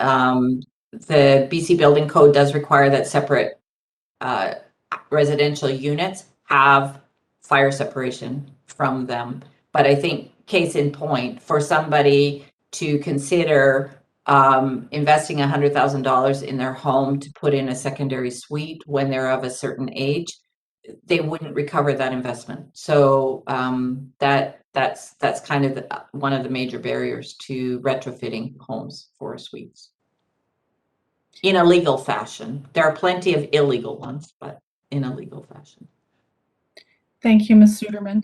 Speaker 3: The BC Building Code does require that separate residential units have fire separation from them. But I think case in point, for somebody to consider investing $100,000 in their home to put in a secondary suite when they're of a certain age, they wouldn't recover that investment. So that's kind of one of the major barriers to retrofitting homes for suites in a legal fashion. There are plenty of illegal ones, but in a legal fashion.
Speaker 2: Thank you, Ms. Suderman.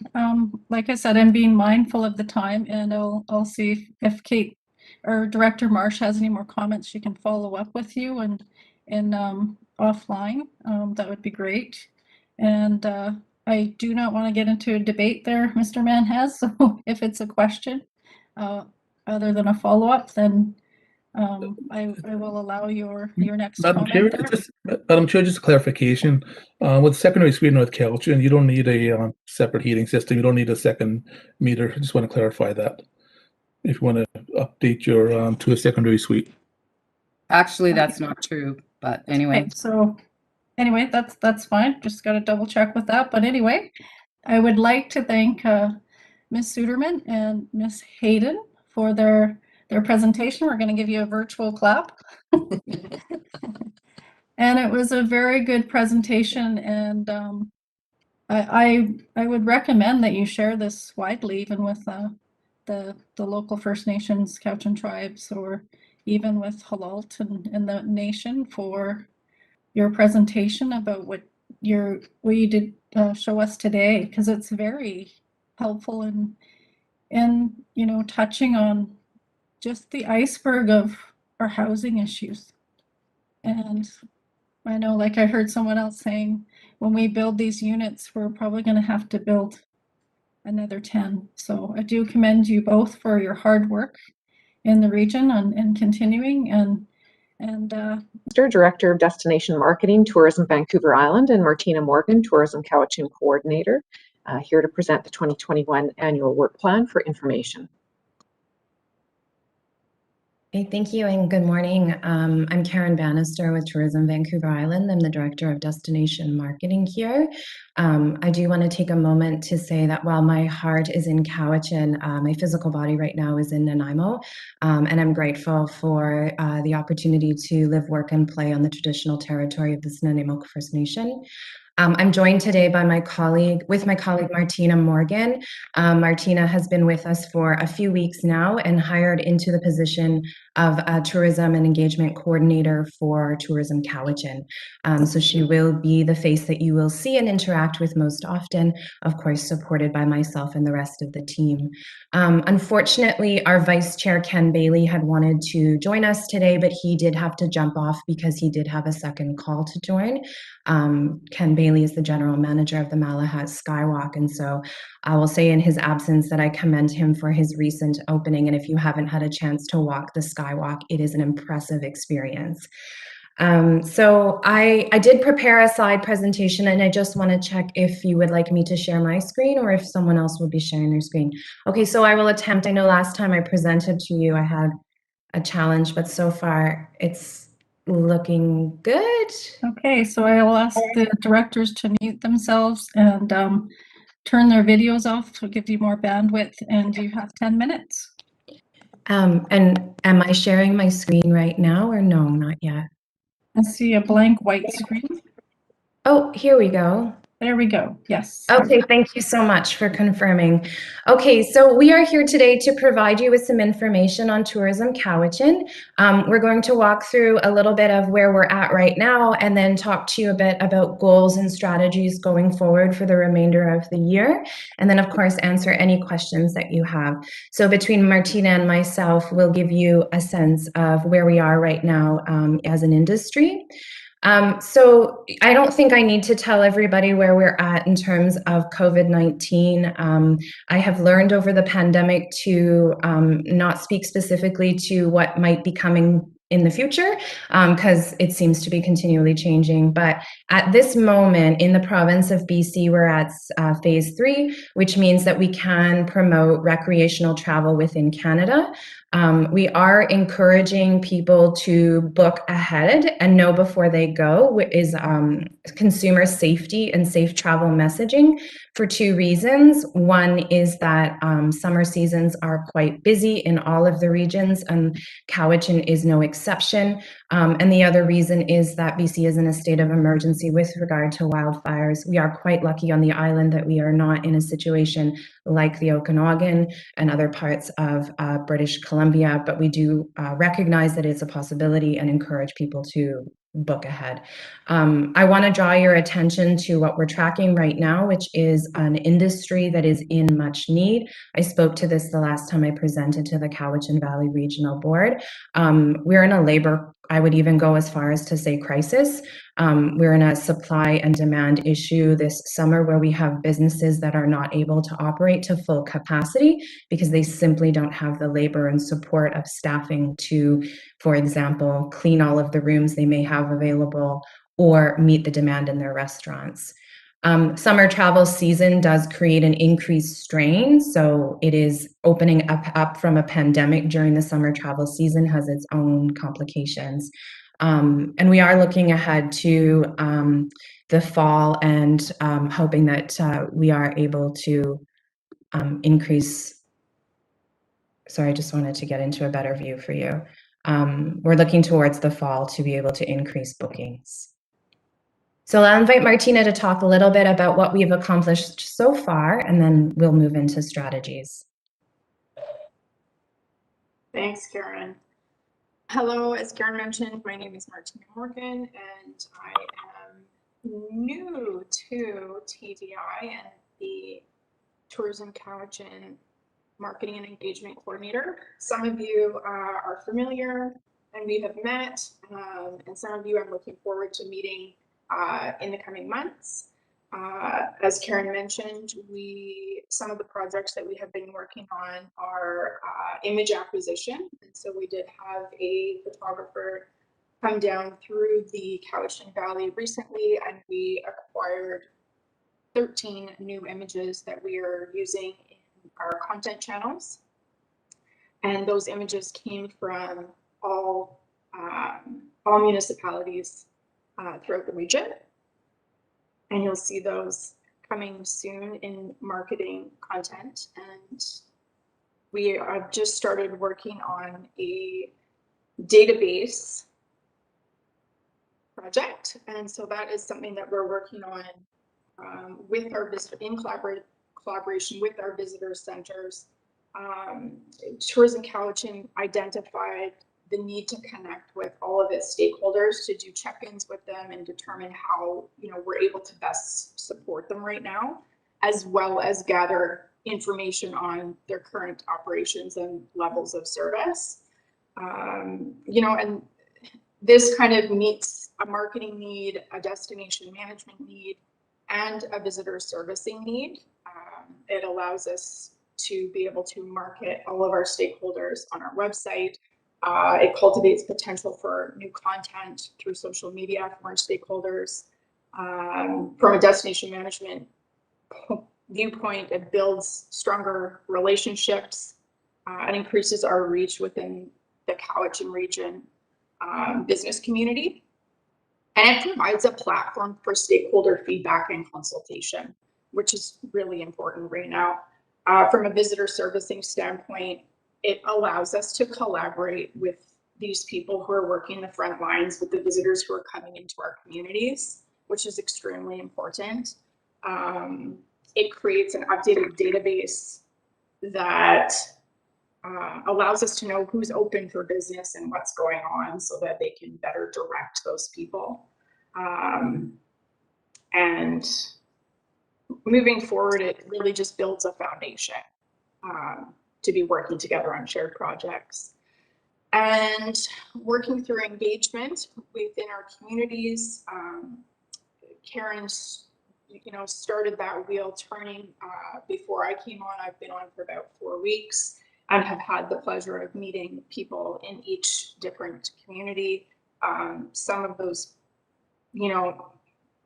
Speaker 2: Like I said, I'm being mindful of the time, and I'll see if Kate or Director Marsh has any more comments. She can follow up with you and offline. That would be great. And I do not want to get into a debate there, Mr. Manhas. So if it's a question other than a follow-up, then I will allow your next comment there.
Speaker 10: Madam Chair, just a clarification. With secondary suite in North Cowichan, you don't need a separate heating system. You don't need a second meter. I just want to clarify that. If you want to update your to a secondary suite.
Speaker 4: Actually, that's not true, but anyway.
Speaker 2: Okay, so anyway, that's fine. Just got to double check with that. But anyway, I would like to thank Ms. Suderman and Ms. Hayden for their presentation. We're going to give you a virtual clap. And it was a very good presentation, and I would recommend that you share this widely, even with the local First Nations Cowichan tribes, or even with Halalt and the nation, for your presentation about what you did show us today, because it's very helpful and touching on just the iceberg of our housing issues. And I know, like I heard someone else saying, when we build these units, we're probably going to have to build another 10. So I do commend you both for your hard work in the region and continuing and
Speaker 1: Director of Destination Marketing, Tourism Vancouver Island, and Martina Morgan, Tourism Cowichan Coordinator, here to present the 2021 Annual Work Plan for information.
Speaker 11: Okay, thank you and good morning. I'm Karen Bannister with Tourism Vancouver Island. I'm the Director of Destination Marketing here. I do want to take a moment to say that while my heart is in Cowichan, my physical body right now is in Nanaimo, and I'm grateful for the opportunity to live, work, and play on the traditional territory of the Nanaimo First Nation. I'm joined today by my colleague Martina Morgan. Martina has been with us for a few weeks now and hired into the position of a Tourism and Engagement Coordinator for Tourism Cowichan. So she will be the face that you will see and interact with most often, of course, supported by myself and the rest of the team. Unfortunately, our Vice Chair, Ken Bailey, had wanted to join us today, but he did have to jump off because he did have a second call to join. Ken Bailey is the General Manager of the Malahat Skywalk, and so I will say in his absence that I commend him for his recent opening, and if you haven't had a chance to walk the Skywalk, it is an impressive experience. So I did prepare a slide presentation, and I just want to check if you would like me to share my screen or if someone else will be sharing their screen. Okay, so I will attempt. I know last time I presented to you, I had a challenge, but so far it's looking good.
Speaker 2: okay, so I will ask the directors to mute themselves and turn their videos off to give you more bandwidth, and you have 10 minutes.
Speaker 11: And am I sharing my screen right now or no, not yet?
Speaker 2: I see a blank white screen.
Speaker 11: Oh, here we go.
Speaker 2: There we go. Yes.
Speaker 11: Okay, thank you so much for confirming. Okay, so we are here today to provide you with some information on Tourism Cowichan. We're going to walk through a little bit of where we're at right now and then talk to you a bit about goals and strategies going forward for the remainder of the year. And then, of course, answer any questions that you have. So between Martina and myself, we'll give you a sense of where we are right now as an industry. So I don't think I need to tell everybody where we're at in terms of COVID-19. I have learned over the pandemic to not speak specifically to what might be coming in the future because it seems to be continually changing. But at this moment in the province of BC, we're at phase 3, which means that we can promote recreational travel within Canada. We are encouraging people to book ahead and know before they go is consumer safety and safe travel messaging for 2 reasons. One is that summer seasons are quite busy in all of the regions, and Cowichan is no exception. And the other reason is that BC is in a state of emergency with regard to wildfires. We are quite lucky on the island that we are not in a situation like the Okanagan and other parts of British Columbia, but we do recognize that it's a possibility and encourage people to book ahead. I want to draw your attention to what we're tracking right now, which is an industry that is in much need. I spoke to this the last time I presented to the Cowichan Valley Regional Board. We're in a labor, I would even go as far as to say crisis. We're in a supply and demand issue this summer where we have businesses that are not able to operate to full capacity because they simply don't have the labor and support of staffing to, for example, clean all of the rooms they may have available or meet the demand in their restaurants. Summer travel season does create an increased strain, so it is opening up from a pandemic during the summer travel season has its own complications. And we are looking ahead to the fall and hoping that we are able to increase. Sorry, I just wanted to get into a better view for you. We're looking towards the fall to be able to increase bookings. So I'll invite Martina to talk a little bit about what we've accomplished so far, and then we'll move into strategies.
Speaker 12: Thanks, Karen. Hello, as Karen mentioned, my name is Martina Morgan, and I am new to TVI and the Tourism Cowichan Marketing and Engagement Coordinator. Some of you are familiar and we have met, and some of you I'm looking forward to meeting in the coming months. As Karen mentioned, some of the projects that we have been working on are image acquisition. And so we did have a photographer come down through the Cowichan Valley recently, and we acquired 13 new images that we are using in our content channels. And those images came from all municipalities throughout the region. And you'll see those coming soon in marketing content. And we have just started working on a database project. And so that is something that we're working on with our in collaboration with our visitor centers. Tourism Cowichan identified the need to connect with all of its stakeholders, to do check-ins with them and determine how, you know, we're able to best support them right now, as well as gather information on their current operations and levels of service. You know, and this kind of meets a marketing need, a destination management need, and a visitor servicing need. It allows us to be able to market all of our stakeholders on our website. It cultivates potential for new content through social media from our stakeholders. From a destination management viewpoint, it builds stronger relationships and increases our reach within the Cowichan region business community. And it provides a platform for stakeholder feedback and consultation, which is really important right now. From a visitor servicing standpoint, it allows us to collaborate with these people who are working the front lines with the visitors who are coming into our communities, which is extremely important. It creates an updated database that allows us to know who's open for business and what's going on, so that they can better direct those people. And moving forward, it really just builds a foundation to be working together on shared projects. And working through engagement within our communities. Karen's, you know, started that wheel turning before I came on. I've been on for about 4 weeks and have had the pleasure of meeting people in each different community. Some of those, you know,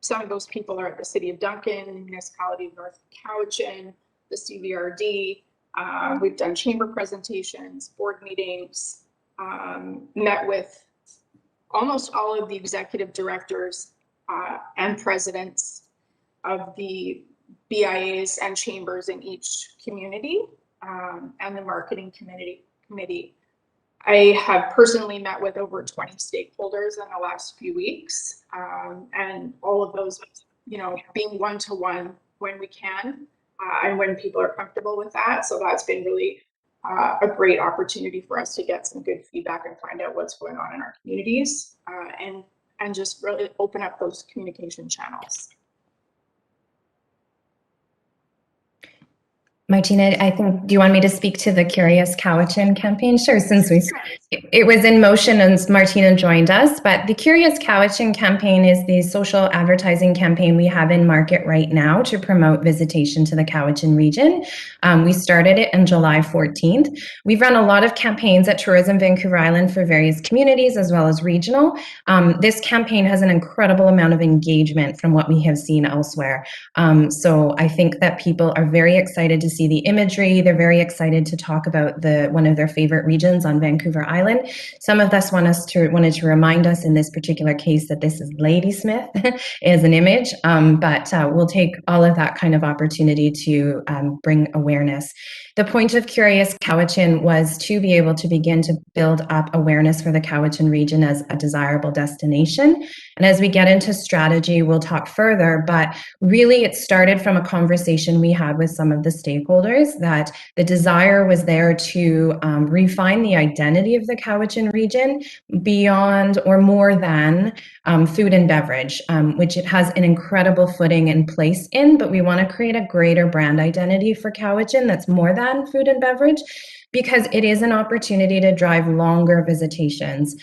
Speaker 12: some of those people are at the City of Duncan, the Municipality of North Cowichan, the CVRD. We've done chamber presentations, board meetings, met with almost all of the executive directors and presidents of the BIAs and chambers in each community, and the marketing committee. I have personally met with over 20 stakeholders in the last few weeks, and all of those, you know, being one-to-one when we can, and when people are comfortable with that. So that's been really a great opportunity for us to get some good feedback and find out what's going on in our communities, and just really open up those communication channels.
Speaker 11: Martina, I think, do you want me to speak to the Curious Cowichan campaign? Sure, since it was in motion and Martina joined us, but the Curious Cowichan campaign is the social advertising campaign we have in market right now to promote visitation to the Cowichan region. We started it on July 14th. We've run a lot of campaigns at Tourism Vancouver Island for various communities as well as regional. This campaign has an incredible amount of engagement from what we have seen elsewhere. So I think that people are very excited to see the imagery. They're very excited to talk about one of their favorite regions on Vancouver Island. Some of us wanted to remind us in this particular case that this is Ladysmith as an image, but we'll take all of that kind of opportunity to bring awareness. The point of Curious Cowichan was to be able to begin to build up awareness for the Cowichan region as a desirable destination. And as we get into strategy, we'll talk further, but really it started from a conversation we had with some of the stakeholders that the desire was there to refine the identity of the Cowichan region beyond or more than food and beverage, which it has an incredible footing and place in, but we want to create a greater brand identity for Cowichan that's more than food and beverage. because it is an opportunity to drive longer visitations.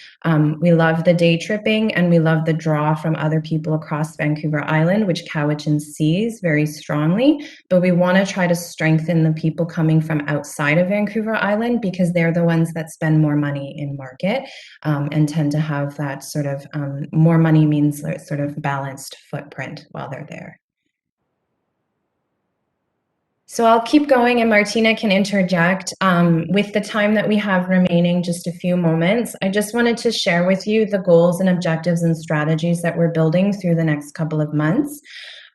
Speaker 11: We love the day tripping and we love the draw from other people across Vancouver Island, which Cowichan sees very strongly, but we want to try to strengthen the people coming from outside of Vancouver Island because they're the ones that spend more money in market and tend to have that sort of more money means sort of balanced footprint while they're there. So I'll keep going and Martina can interject. With the time that we have remaining, just a few moments, I just wanted to share with you the goals and objectives and strategies that we're building through the next couple of months.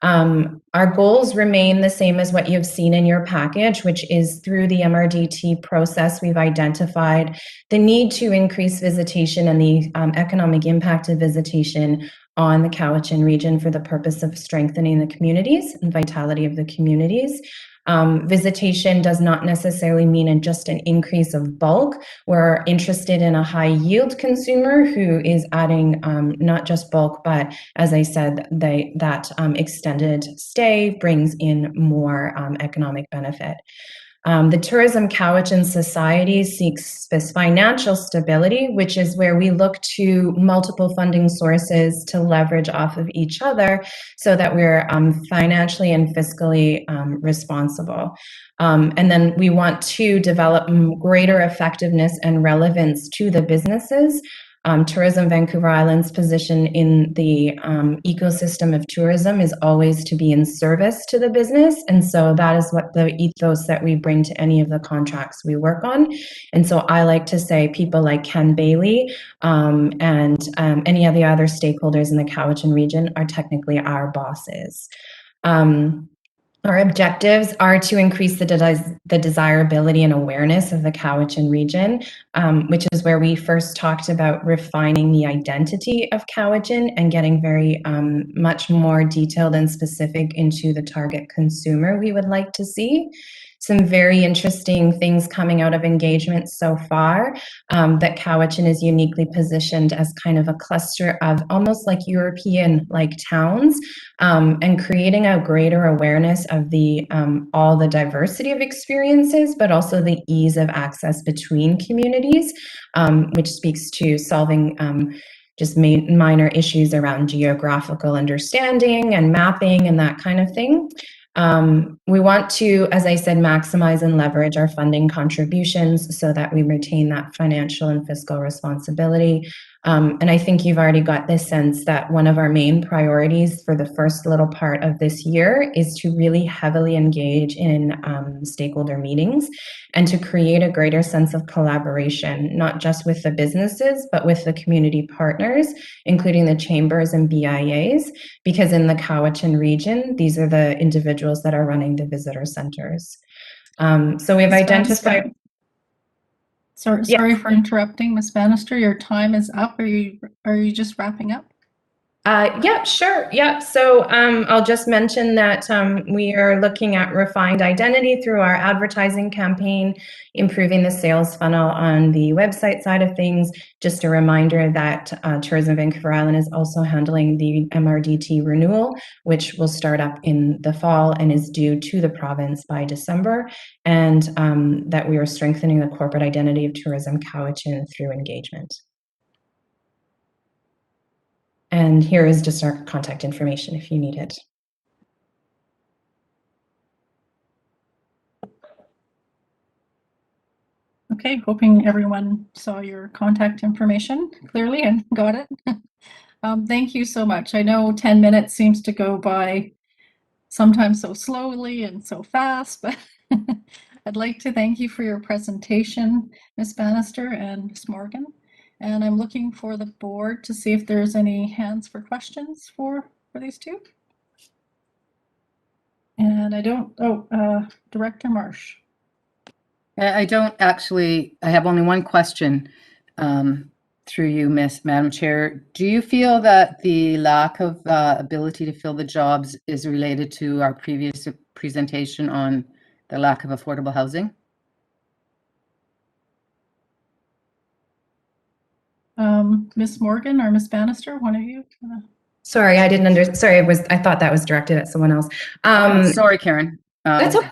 Speaker 11: Our goals remain the same as what you've seen in your package, which is through the MRDT process, we've identified the need to increase visitation and the economic impact of visitation on the Cowichan region for the purpose of strengthening the communities and vitality of the communities. Visitation does not necessarily mean just an increase of bulk. We're interested in a high yield consumer who is adding not just bulk, but as I said, that extended stay brings in more economic benefit. The Tourism Cowichan Society seeks this financial stability, which is where we look to multiple funding sources to leverage off of each other so that we're financially and fiscally responsible. And then we want to develop greater effectiveness and relevance to the businesses. Tourism Vancouver Island's position in the ecosystem of tourism is always to be in service to the business. And so that is what the ethos that we bring to any of the contracts we work on. And so I like to say people like Ken Bailey and any of the other stakeholders in the Cowichan region are technically our bosses. Our objectives are to increase the desirability and awareness of the Cowichan region, which is where we first talked about refining the identity of Cowichan and getting very much more detailed and specific into the target consumer we would like to see. Some very interesting things coming out of engagement so far, that Cowichan is uniquely positioned as kind of a cluster of almost like European-like towns, and creating a greater awareness of the all the diversity of experiences, but also the ease of access between communities, which speaks to solving just minor issues around geographical understanding and mapping and that kind of thing. We want to, as I said, maximize and leverage our funding contributions so that we retain that financial and fiscal responsibility. And I think you've already got this sense that one of our main priorities for the first little part of this year is to really heavily engage in stakeholder meetings and to create a greater sense of collaboration, not just with the businesses, but with the community partners, including the chambers and BIAs, because in the Cowichan region, these are the individuals that are running the visitor centers. So we've identified...
Speaker 2: Sorry for interrupting, Ms. Bannister. Your time is up. Are you just wrapping up?
Speaker 11: Yeah, sure. Yeah. So I'll just mention that we are looking at refined identity through our advertising campaign, improving the sales funnel on the website side of things. Just a reminder that Tourism Vancouver Island is also handling the MRDT renewal, which will start up in the fall and is due to the province by December, and that we are strengthening the corporate identity of Tourism Cowichan through engagement. And here is just our contact information if you need it.
Speaker 2: Okay, hoping everyone saw your contact information clearly and got it. Thank you so much. I know 10 minutes seems to go by sometimes so slowly and so fast, but I'd like to thank you for your presentation, Ms. Bannister and Ms. Morgan. And I'm looking for the board to see if there's any hands for questions for these two. And I don't, Director Marsh.
Speaker 4: I don't actually, I have only one question through you, Madam Chair. Do you feel that the lack of ability to fill the jobs is related to our previous presentation on the lack of affordable housing?
Speaker 2: Ms. Morgan or Ms. Bannister, one of you?
Speaker 11: Sorry, I didn't I thought that was directed at someone else.
Speaker 4: Sorry, Karen.
Speaker 11: That's okay.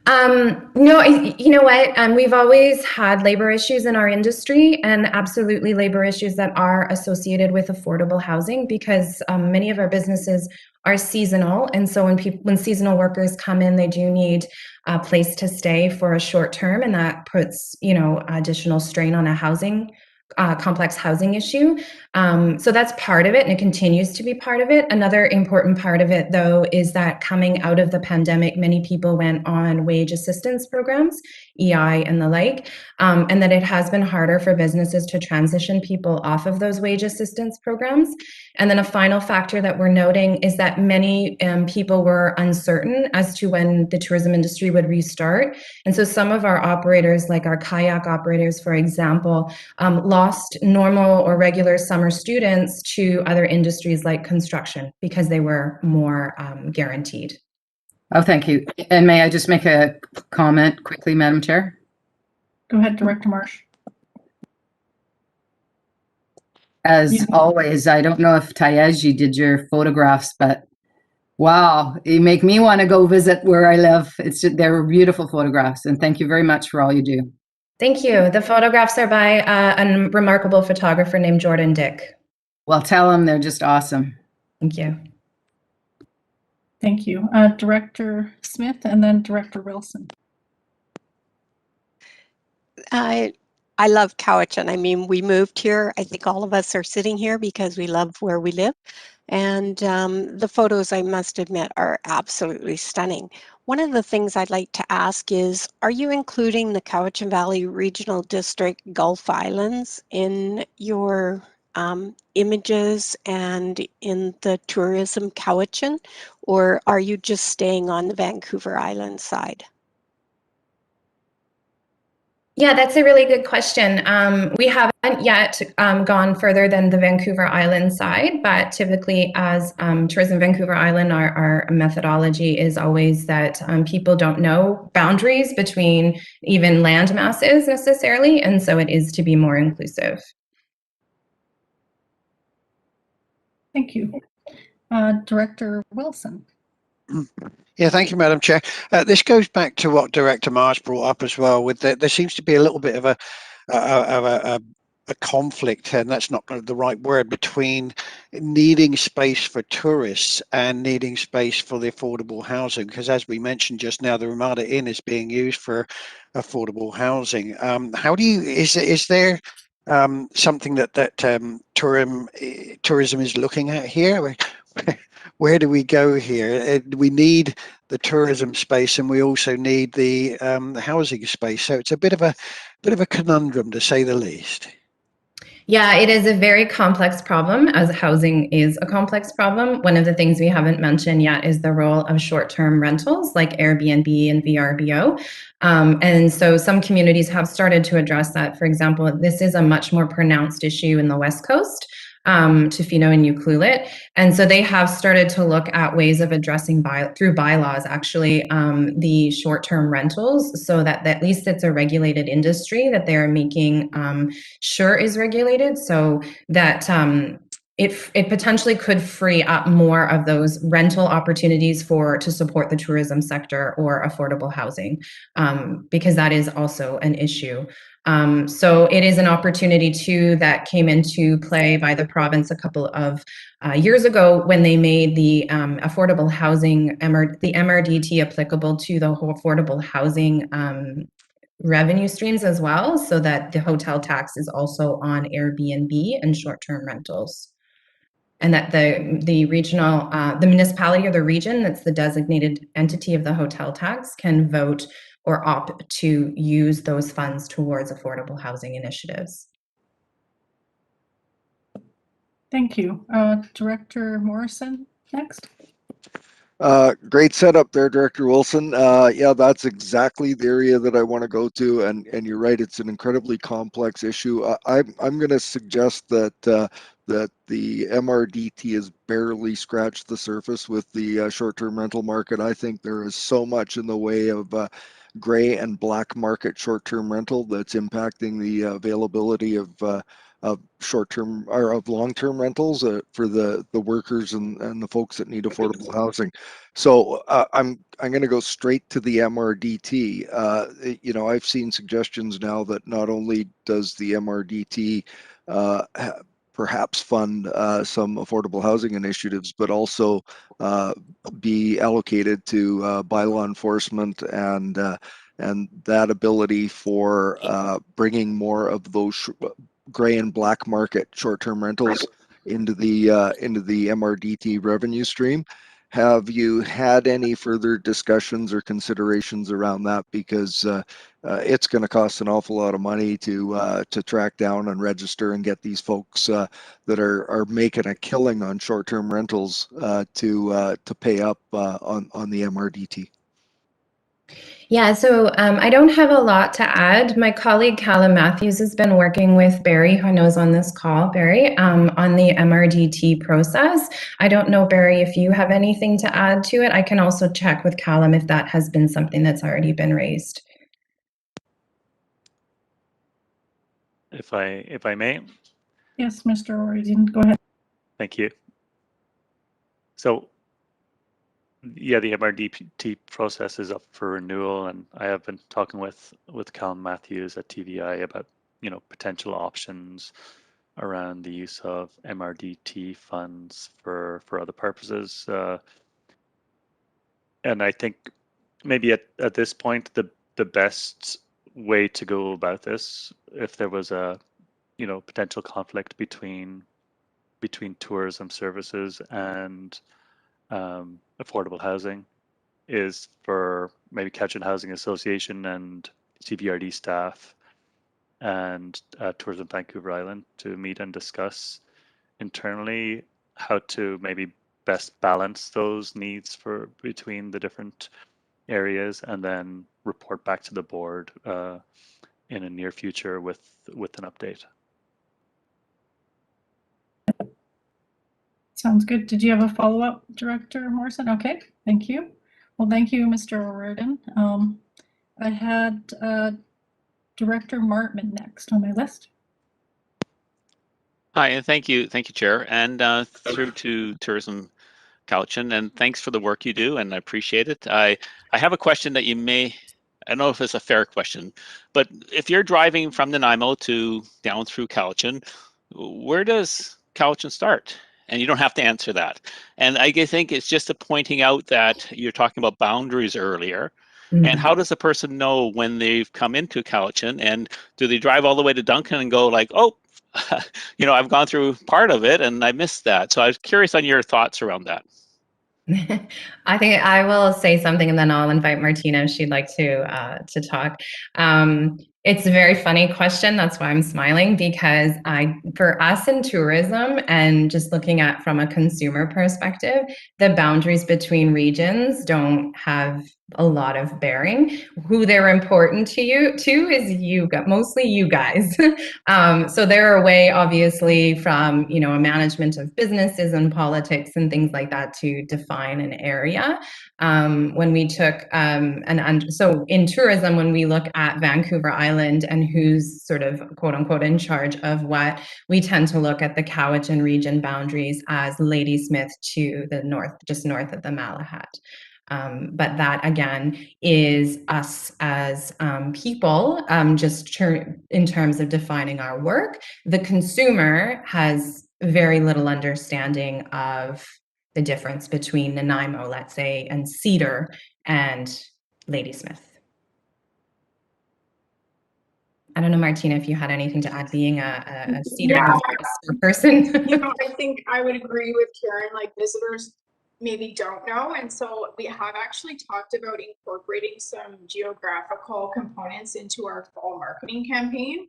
Speaker 11: No, you know what? We've always had labor issues in our industry, and absolutely labor issues that are associated with affordable housing, because many of our businesses are seasonal, and so when seasonal workers come in, they do need a place to stay for a short term, and that puts additional strain on a complex housing issue. So that's part of it, and it continues to be part of it. Another important part of it, though, is that coming out of the pandemic, many people went on wage assistance programs, EI and the like, and that it has been harder for businesses to transition people off of those wage assistance programs. And then a final factor that we're noting is that many people were uncertain as to when the tourism industry would restart. And so some of our operators, like our kayak operators, for example, lost normal or regular summer students to other industries like construction because they were more guaranteed.
Speaker 4: Oh, thank you. And may I just make a comment quickly, Madam Chair?
Speaker 2: Go ahead, Director Marsh.
Speaker 4: As always, I don't know if Tayeji did your photographs, but wow, you make me want to go visit where I live. They're beautiful photographs, and thank you very much for all you do.
Speaker 11: Thank you. The photographs are by a remarkable photographer named Jordan Dick.
Speaker 4: Well, tell them they're just awesome.
Speaker 11: Thank you.
Speaker 2: Thank you. Director Smith and then Director Wilson.
Speaker 8: I love Cowichan. I mean, we moved here. I think all of us are sitting here because we love where we live. And the photos, I must admit, are absolutely stunning. One of the things I'd like to ask is, are you including the Cowichan Valley Regional District Gulf Islands in your images and in the tourism Cowichan, or are you just staying on the Vancouver Island side?
Speaker 11: Yeah, that's a really good question. We haven't yet gone further than the Vancouver Island side, but typically as Tourism Vancouver Island, our methodology is always that people don't know boundaries between even land masses necessarily, and so it is to be more inclusive.
Speaker 2: Thank you. Director Wilson.
Speaker 5: Yeah, thank you, Madam Chair. This goes back to what Director Marsh brought up as well. With there seems to be a little bit of a conflict, and that's not the right word, between needing space for tourists and needing space for the affordable housing. Because as we mentioned just now, the Ramada Inn is being used for affordable housing. How do you? Is there something that tourism is looking at here? Where do we go here? We need the tourism space, and we also need the housing space. So it's a bit of a conundrum, to say the least.
Speaker 11: Yeah, it is a very complex problem, as housing is a complex problem. One of the things we haven't mentioned yet is the role of short-term rentals like Airbnb and VRBO. And so some communities have started to address that. For example, this is a much more pronounced issue in the West Coast, Tofino and Ucluelet. And so they have started to look at ways of addressing through bylaws, actually, the short-term rentals, so that at least it's a regulated industry that they're making sure is regulated, so that it potentially could free up more of those rental opportunities to support the tourism sector or affordable housing, because that is also an issue. So it is an opportunity too that came into play by the province a couple of years ago when they made the affordable housing, the MRDT applicable to the whole affordable housing revenue streams as well, so that the hotel tax is also on Airbnb and short-term rentals. And that the regional, the municipality or the region that's the designated entity of the hotel tax can vote or opt to use those funds towards affordable housing initiatives.
Speaker 2: Thank you. Director Morrison, next.
Speaker 6: Great setup there, Director Wilson. Yeah, that's exactly the area that I want to go to, and you're right, it's an incredibly complex issue. I'm going to suggest that that the MRDT has barely scratched the surface with the short-term rental market. I think there is so much in the way of gray and black market short-term rental that's impacting the availability of short-term or of long-term rentals for the workers and the folks that need affordable housing. So I'm going to go straight to the MRDT. You know, I've seen suggestions now that not only does the MRDT perhaps fund some affordable housing initiatives, but also be allocated to bylaw enforcement and that ability for bringing more of those gray and black market short-term rentals into the MRDT revenue stream. Have you had any further discussions or considerations around that? Because it's going to cost an awful lot of money to track down and register and get these folks that are making a killing on short-term rentals to pay up on the MRDT.
Speaker 11: Yeah, so I don't have a lot to add. My colleague Callum Matthews has been working with Barry, who I know is on this call, Barry, on the MRDT process. I don't know, Barry, if you have anything to add to it. I can also check with Callum if that has been something that's already been raised.
Speaker 13: If I may.
Speaker 2: Yes, Mr. Origin, go ahead.
Speaker 13: Thank you. So yeah, the MRDT process is up for renewal, and I have been talking with Callum Matthews at TVI about, you know, potential options around the use of MRDT funds for other purposes. And I think maybe at this point the best way to go about this, if there was a, you know, potential conflict between tourism services and affordable housing, is for maybe Cowichan Housing Association and CBRD staff and Tourism Vancouver Island to meet and discuss internally how to maybe best balance those needs for between the different areas, and then report back to the board in a near future with an update.
Speaker 2: Sounds good. Did you have a follow-up, Director Morrison? Okay, thank you. Well, thank you, Mr. O'Riordan. I had Director Martman next on my list.
Speaker 14: Hi, and thank you, Chair, and through to Tourism Cowichan, and thanks for the work you do, and I appreciate it. I have a question that you may, I don't know if it's a fair question, but if you're driving from Nanaimo to down through Cowichan, where does Cowichan start? And you don't have to answer that. And I think it's just a pointing out that you're talking about boundaries earlier. And how does a person know when they've come into Cowichan, and do they drive all the way to Duncan and go like, oh, you know, I've gone through part of it and I missed that. So I was curious on your thoughts around that.
Speaker 11: I think I will say something and then I'll invite Martina if she'd like to talk. It's a very funny question. That's why I'm smiling, because for us in tourism and just looking at from a consumer perspective, the boundaries between regions don't have a lot of bearing. Who they're important to is you, mostly you guys. So they're away, obviously, from, you know, a management of businesses and politics and things like that to define an area. When we took, so in tourism, when we look at Vancouver Island and who's sort of quote unquote in charge of what, we tend to look at the Cowichan region boundaries as Ladysmith to the north, just north of the Malahat. But that again is us as people, just in terms of defining our work. The consumer has very little understanding of the difference between Nanaimo, let's say, and Cedar and Ladysmith. I don't know, Martina, if you had anything to add, being a Cedar person.
Speaker 12: You know, I think I would agree with Karen, like visitors maybe don't know. And so we have actually talked about incorporating some geographical components into our fall marketing campaign.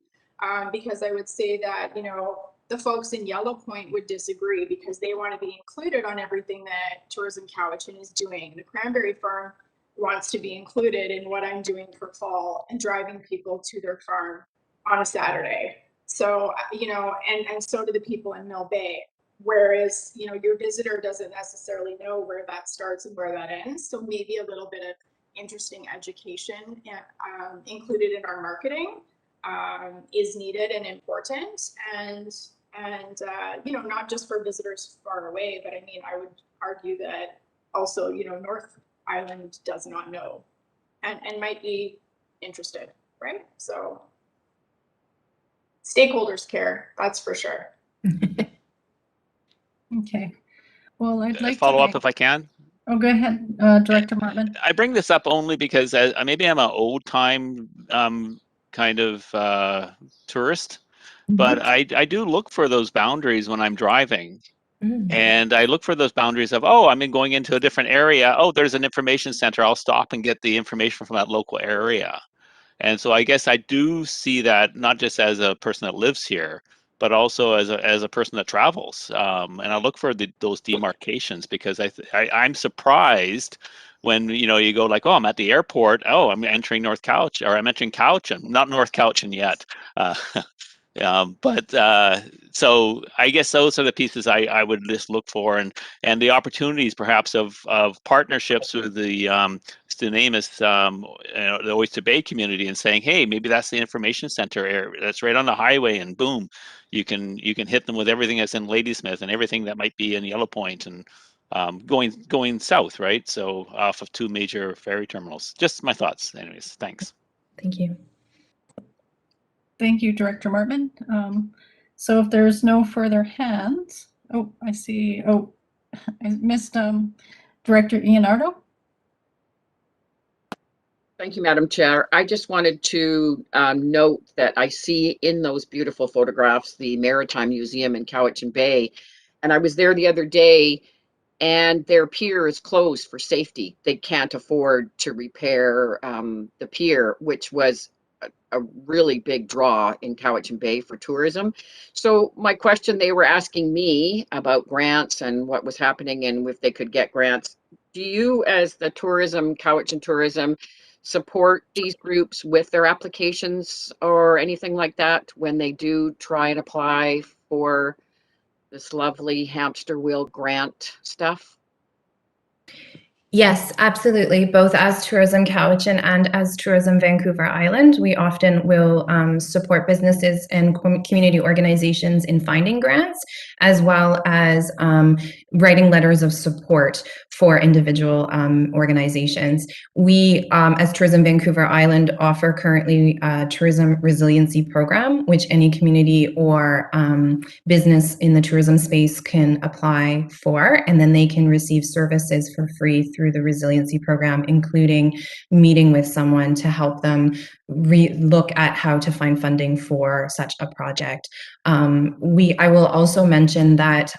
Speaker 12: Because I would say that, you know, the folks in Yellow Point would disagree because they want to be included on everything that Tourism Cowichan is doing. The Cranberry Farm wants to be included in what I'm doing for fall and driving people to their farm on a Saturday. So, you know, and so do the people in Mill Bay. Whereas, you know, your visitor doesn't necessarily know where that starts and where that ends. So maybe a little bit of interesting education included in our marketing. is needed and important, and you know, not just for visitors far away, but I mean, I would argue that also, you know, North Island does not know and might be interested, right? So stakeholders care, that's for sure.
Speaker 2: Okay. Well, I'd like
Speaker 14: Follow
Speaker 2: to
Speaker 14: up if I can.
Speaker 2: Oh, go ahead, Director Martman.
Speaker 14: I bring this up only because maybe I'm an old time kind of tourist, but I do look for those boundaries when I'm driving. And I look for those boundaries of, oh, I'm going into a different area. Oh, there's an information center. I'll stop and get the information from that local area. And so I guess I do see that not just as a person that lives here, but also as a person that travels. And I look for those demarcations because I'm surprised when you go like, oh, I'm at the airport. Oh, I'm entering North Cowichan, or I'm entering Cowichan, not North Cowichan yet. So I guess those are the pieces I would just look for, and the opportunities perhaps of partnerships with the the Oyster Bay community, and saying, hey, maybe that's the information center area that's right on the highway, and boom, you can hit them with everything that's in Ladysmith and everything that might be in Yellow Point and going south, right? So off of two major ferry terminals. Just my thoughts, anyways. Thanks.
Speaker 11: Thank you.
Speaker 2: Thank you, Director Martman. So if there's no further hands, oh, I see. Oh, I missed Director Ianardo.
Speaker 9: Thank you, Madam Chair. I just wanted to note that I see in those beautiful photographs the Maritime Museum in Cowichan Bay. And I was there the other day, and their pier is closed for safety. They can't afford to repair the pier, which was a really big draw in Cowichan Bay for tourism. So my question, they were asking me about grants and what was happening and if they could get grants. Do you, as the Cowichan Tourism, support these groups with their applications or anything like that when they do try and apply for this lovely hamster wheel grant stuff?
Speaker 11: Yes, absolutely. Both as Tourism Cowichan and as Tourism Vancouver Island, we often will support businesses and community organizations in finding grants, as well as writing letters of support for individual organizations. We, as Tourism Vancouver Island, offer currently a tourism resiliency program, which any community or business in the tourism space can apply for, and then they can receive services for free through the resiliency program, including meeting with someone to help them look at how to find funding for such a project. I will also mention that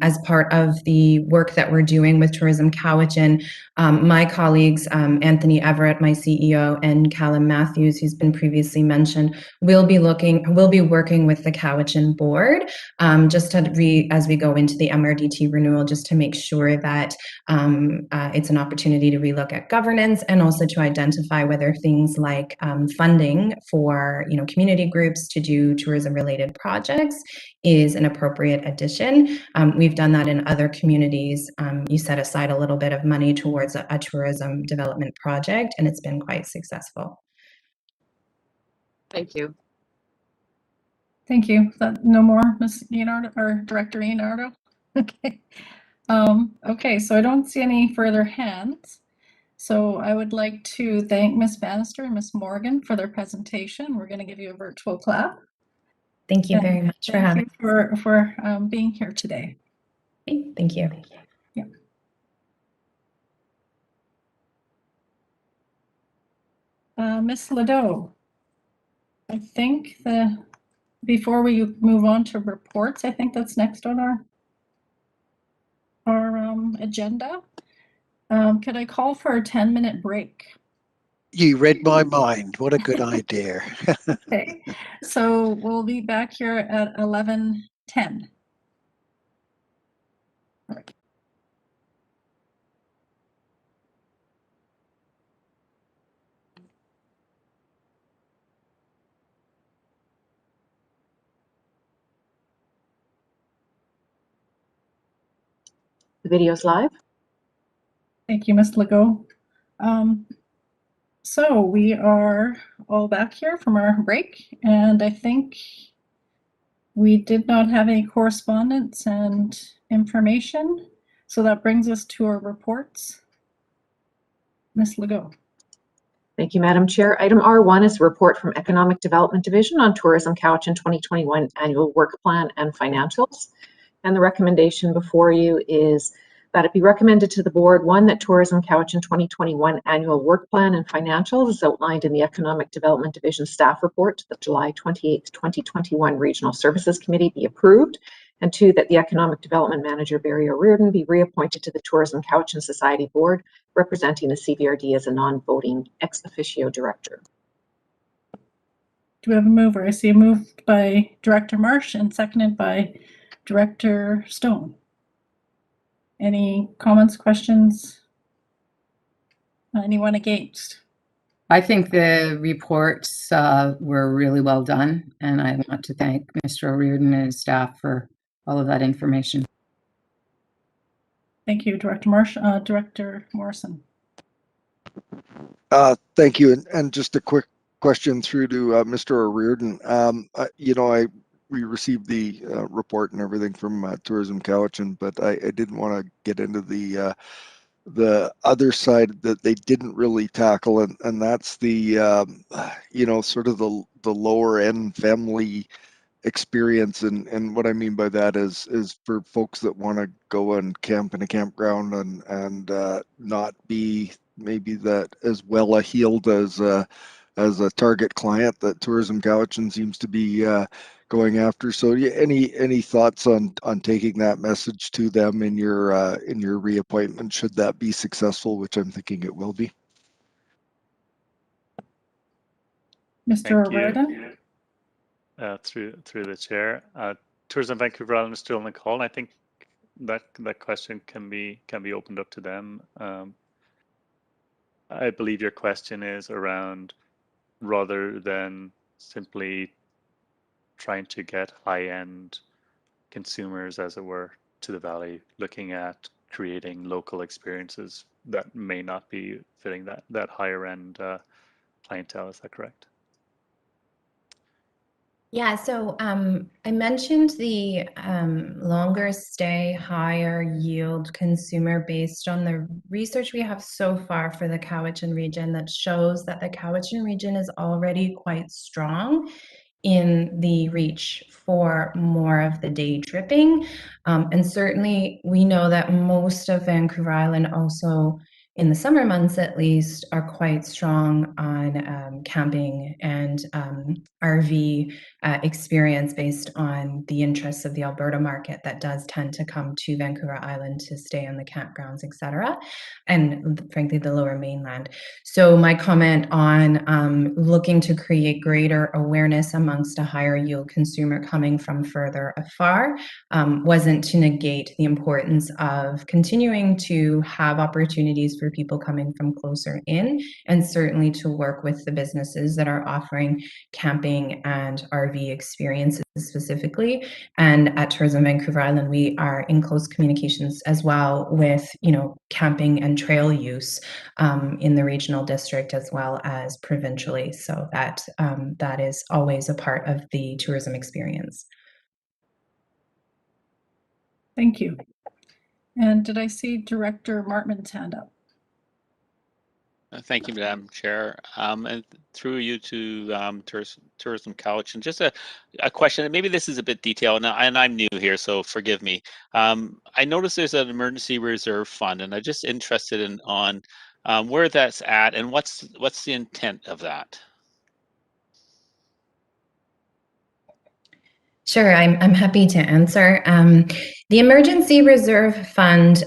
Speaker 11: as part of the work that we're doing with Tourism Cowichan, my colleagues, Anthony Everett, my CEO, and Callum Matthews, who's been previously mentioned, will be working with the Cowichan board just as we go into the MRDT renewal, just to make sure that it's an opportunity to relook at governance and also to identify whether things like funding for community groups to do tourism related projects is an appropriate addition. We've done that in other communities. You set aside a little bit of money towards a tourism development project, and it's been quite successful.
Speaker 9: Thank you.
Speaker 2: Thank you. No more, Ms. Ianardo or Director Ianardo? Okay. Okay, so I don't see any further hands. So I would like to thank Ms. Bannister and Ms. Morgan for their presentation. We're going to give you a virtual clap.
Speaker 11: Thank you very much for having
Speaker 2: me. For being here today.
Speaker 11: Thank you.
Speaker 2: Yeah. Ms. Ledoux, I think before we move on to reports, I think that's next on our agenda. Could I call for a 10-minute break?
Speaker 5: You read my mind. What a good idea.
Speaker 2: Okay, so we'll be back here at 11:10. All right.
Speaker 1: The video's live.
Speaker 2: Thank you, Ms. Legault. So we are all back here from our break, and I think we did not have any correspondence and information. So that brings us to our reports. Ms. Legault.
Speaker 1: Thank you, Madam Chair. Item R1 is a report from Economic Development Division on Tourism Cowichan 2021 Annual Work Plan and Financials. And the recommendation before you is that it be recommended to the board, one, that Tourism Cowichan 2021 Annual Work Plan and Financials is outlined in the Economic Development Division staff report to the July 28th, 2021 Regional Services Committee be approved, and two, that the Economic Development Manager, Barry O'Riordan, be reappointed to the Tourism Cowichan Society Board, representing the CVRD as a non-voting ex officio director.
Speaker 2: Do we have a mover? I see a move by Director Marsh and seconded by Director Stone. Any comments, questions? Anyone against?
Speaker 4: I think the reports were really well done, and I want to thank Mr. O'Riordan and his staff for all of that information.
Speaker 2: Thank you, Director Marsh. Director Morrison.
Speaker 6: Thank you. And just a quick question through to Mr. O'Riordan. We received the report and everything from Tourism Cowichan, but I didn't want to get into the other side that they didn't really tackle, and that's the sort of the lower end family experience. And what I mean by that is for folks that want to go and camp in a campground and not be maybe that as well heeled as a target client that Tourism Cowichan seems to be going after. So any thoughts on taking that message to them in your reappointment, should that be successful, which I'm thinking it will be?
Speaker 2: Mr. O'Riordan.
Speaker 13: Through the chair, Tourism Vancouver Island is still on the call, and I think that question can be opened up to them. I believe your question is around, rather than simply trying to get high-end consumers, as it were, to the valley, looking at creating local experiences that may not be fitting that higher end clientele. Is that correct?
Speaker 11: Yeah, so I mentioned the longer stay, higher yield consumer based on the research we have so far for the Cowichan region that shows that the Cowichan region is already quite strong in the reach for more of the day tripping. And certainly we know that most of Vancouver Island also, in the summer months at least, are quite strong on camping and RV experience based on the interests of the Alberta market that does tend to come to Vancouver Island to stay on the campgrounds, etc., and frankly the Lower Mainland. So my comment on looking to create greater awareness amongst a higher yield consumer coming from further afar wasn't to negate the importance of continuing to have opportunities for people coming from closer in, and certainly to work with the businesses that are offering camping and RV experiences specifically. And at Tourism Vancouver Island, we are in close communications as well with, camping and trail use in the regional district as well as provincially. So that is always a part of the tourism experience.
Speaker 2: Thank you. And did I see Director Martman's hand up?
Speaker 14: Thank you, Madam Chair. And through you to Tourism Cowichan, just a question. Maybe this is a bit detailed, and I'm new here, so forgive me. I noticed there's an emergency reserve fund, and I'm just interested in where that's at and what's the intent of that.
Speaker 11: Sure, I'm happy to answer. The Emergency Reserve Fund,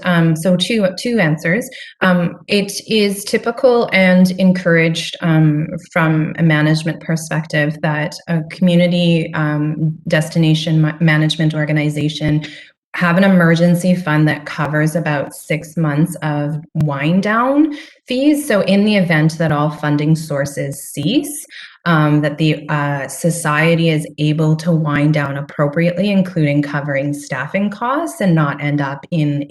Speaker 11: so two answers. It is typical and encouraged from a management perspective that a community destination management organization have an emergency fund that covers about 6 months of wind down fees. So in the event that all funding sources cease, that the society is able to wind down appropriately, including covering staffing costs and not end up in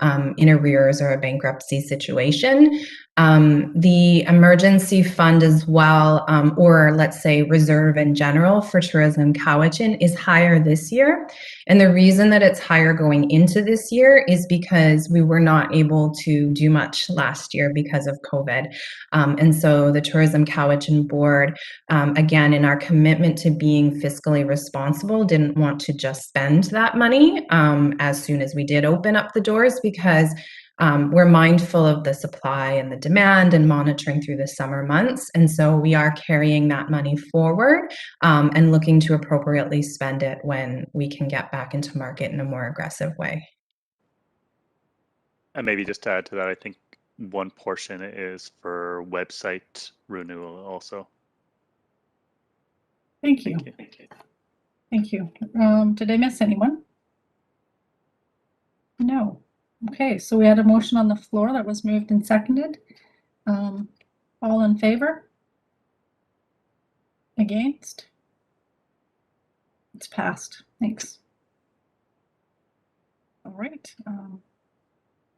Speaker 11: arrears or a bankruptcy situation. The emergency fund as well, or let's say reserve in general for Tourism Cowichan, is higher this year. And the reason that it's higher going into this year is because we were not able to do much last year because of COVID. And so the Tourism Cowichan board, again, in our commitment to being fiscally responsible, didn't want to just spend that money as soon as we did open up the doors, because we're mindful of the supply and the demand and monitoring through the summer months. And so we are carrying that money forward and looking to appropriately spend it when we can get back into market in a more aggressive way.
Speaker 13: And maybe just to add to that, I think one portion is for website renewal also.
Speaker 2: Thank you. Thank you. Did I miss anyone? No. Okay, so we had a motion on the floor that was moved and seconded. All in favor? Against? It's passed. Thanks. All right.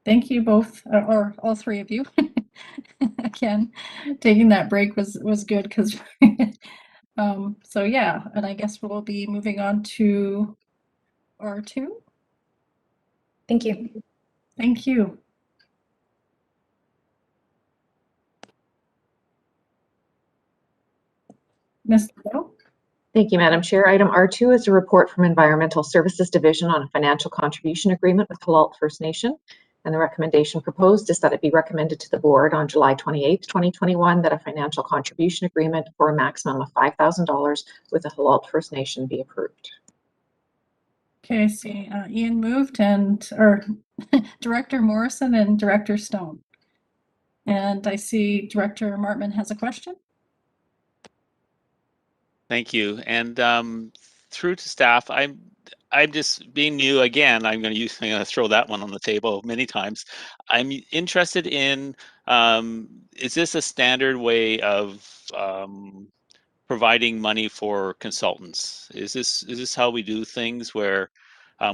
Speaker 2: Thank you both, or all three of you. Again, taking that break was good because so yeah, and I guess we'll be moving on to R2.
Speaker 11: Thank you.
Speaker 2: Thank you. Ms. Lowe?
Speaker 1: Thank you, Madam Chair. Item R2 is a report from Environmental Services Division on a financial contribution agreement with Halalt First Nation. And the recommendation proposed is that it be recommended to the board on July 28, 2021, that a financial contribution agreement for a maximum of $5,000 with the Halalt First Nation be approved.
Speaker 2: Okay, see, Ian moved or Director Morrison and Director Stone. And I see Director Martman has a question.
Speaker 14: Thank you. And through to staff, I'm just being new again. I'm going to throw that one on the table many times. I'm interested in, is this a standard way of providing money for consultants? Is this how we do things, where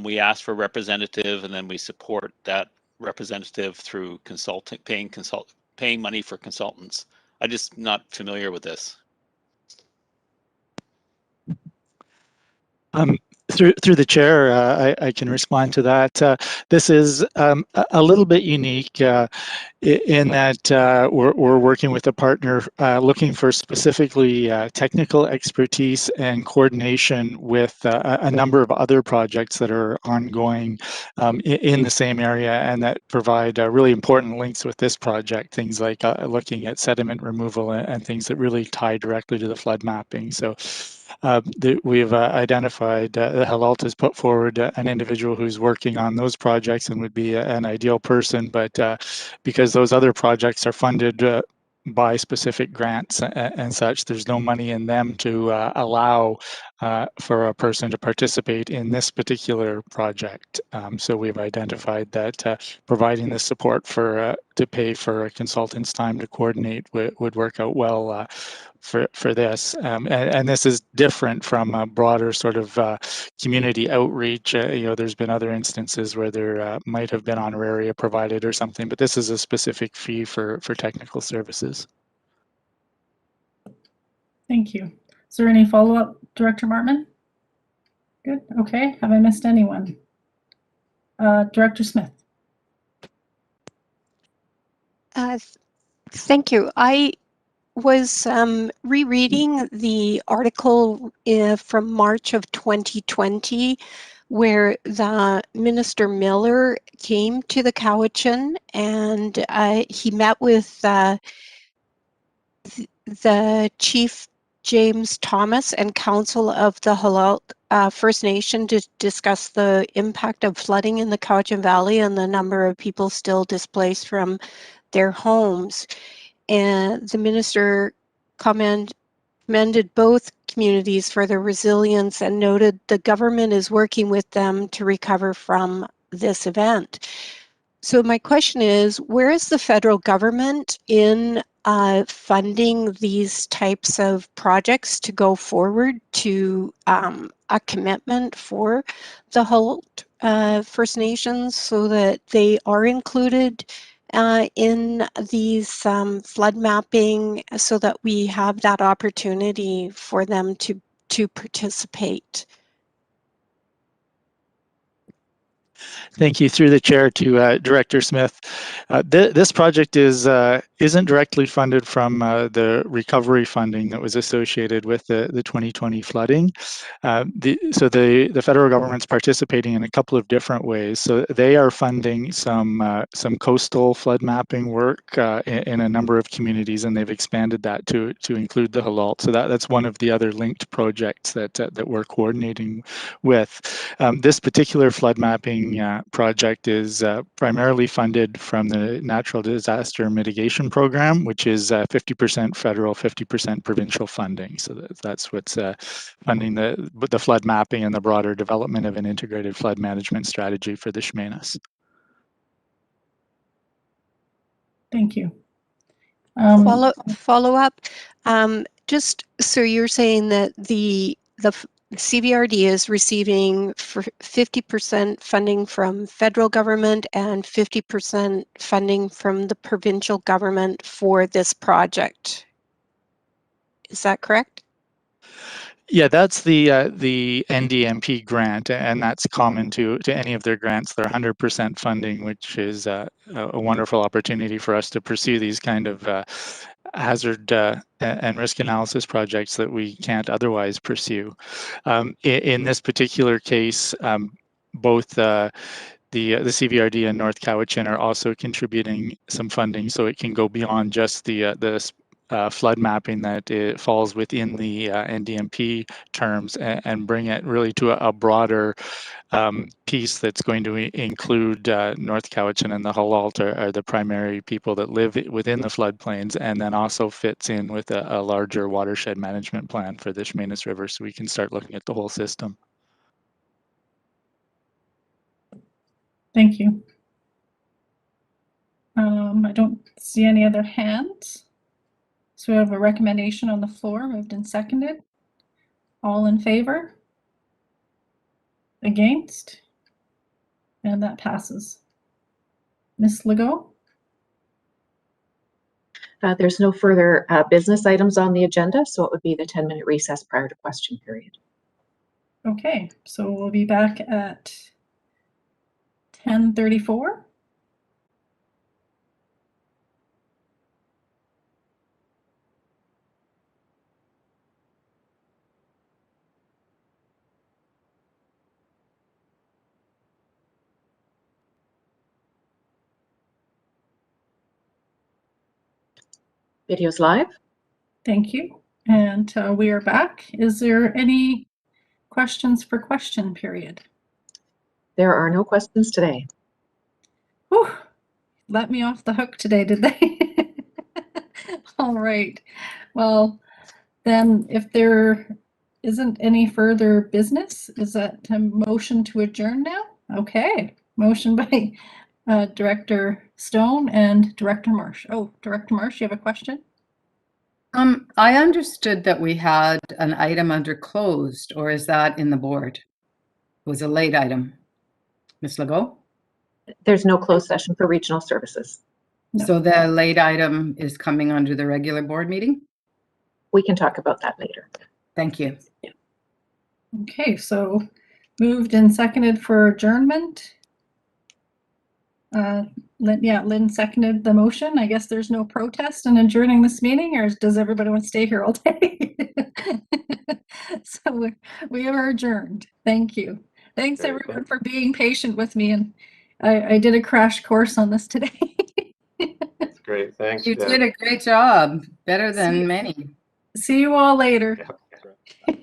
Speaker 14: we ask for a representative and then we support that representative through paying money for consultants? I'm just not familiar with this.
Speaker 15: Through the chair, I can respond to that. This is a little bit unique in that we're working with a partner looking for specifically technical expertise and coordination with a number of other projects that are ongoing in the same area, and that provide really important links with this project, things like looking at sediment removal and things that really tie directly to the flood mapping. So we've identified Halalt has put forward an individual who's working on those projects and would be an ideal person, but because those other projects are funded by specific grants and such, there's no money in them to allow for a person to participate in this particular project. So we've identified that providing the support for to pay for a consultant's time to coordinate would work out well for this. And this is different from a broader sort of community outreach. There's been other instances where there might have been honoraria provided or something, but this is a specific fee for technical services.
Speaker 2: Thank you. Is there any follow-up, Director Martman? Good. Okay. Have I missed anyone? Director Smith.
Speaker 8: Thank you. I was rereading the article from March of 2020, where the Minister Miller came to the Cowichan and he met with the Chief James Thomas and Council of the Halalt First Nation to discuss the impact of flooding in the Cowichan Valley and the number of people still displaced from their homes. And the minister commended both communities for their resilience and noted the government is working with them to recover from this event. So my question is, where is the federal government in funding these types of projects to go forward to a commitment for the Halalt First Nations so that they are included in these flood mapping so that we have that opportunity for them to participate?
Speaker 15: Thank you. Through the chair to Director Smith. This project isn't directly funded from the recovery funding that was associated with the 2020 flooding. So the federal government's participating in a couple of different ways. So they are funding some coastal flood mapping work in a number of communities, and they've expanded that to include the Halalt. So that's one of the other linked projects that we're coordinating with. This particular flood mapping project is primarily funded from the Natural Disaster Mitigation Program, which is 50% federal, 50% provincial funding. So that's what's funding the flood mapping and the broader development of an integrated flood management strategy for the Chemainus.
Speaker 2: Thank you.
Speaker 8: Follow up. Just so you're saying that the CVRD is receiving for 50% funding from federal government and 50% funding from the provincial government for this project. Is that correct?
Speaker 15: Yeah, that's the NDMP grant, and that's common to any of their grants. They're 100% funding, which is a wonderful opportunity for us to pursue these kind of hazard and risk analysis projects that we can't otherwise pursue. In this particular case, both the CVRD and North Cowichan are also contributing some funding, so it can go beyond just the flood mapping that it falls within the NDMP terms and bring it really to a broader piece that's going to include North Cowichan and the Halalt are the primary people that live within the floodplains, and then also fits in with a larger watershed management plan for the Chemainus River, so we can start looking at the whole system.
Speaker 2: Thank you. I don't see any other hands. So we have a recommendation on the floor, moved and seconded. All in favor? Against? And that passes. Ms. Legault?
Speaker 1: There's no further business items on the agenda, so it would be the 10-minute recess prior to question period.
Speaker 2: Okay, so we'll be back at 10:34.
Speaker 1: Video's live.
Speaker 2: Thank you. And we are back. Is there any questions for question period?
Speaker 1: There are no questions today.
Speaker 2: Whew, let me off the hook today, did they? All right. Well, then if there isn't any further business, is that a motion to adjourn now? Okay. Motion by Director Stone and Director Marsh. Oh, Director Marsh, you have a question?
Speaker 4: I understood that we had an item under closed, or is that in the board? It was a late item. Ms. Legault?
Speaker 1: There's no closed session for regional services.
Speaker 2: No.
Speaker 4: So the late item is coming under the regular board meeting?
Speaker 1: We can talk about that later.
Speaker 4: Thank you.
Speaker 2: Okay, so moved and seconded for adjournment. Lynn seconded the motion. I guess there's no protest in adjourning this meeting, or does everybody want to stay here all day? So we are adjourned. Thank you. Thanks everyone for being patient with me, and I did a crash course on this today.
Speaker 16: That's great. Thanks.
Speaker 4: You did a great job. Better than many.
Speaker 2: See you all later.
Speaker 16: Yeah.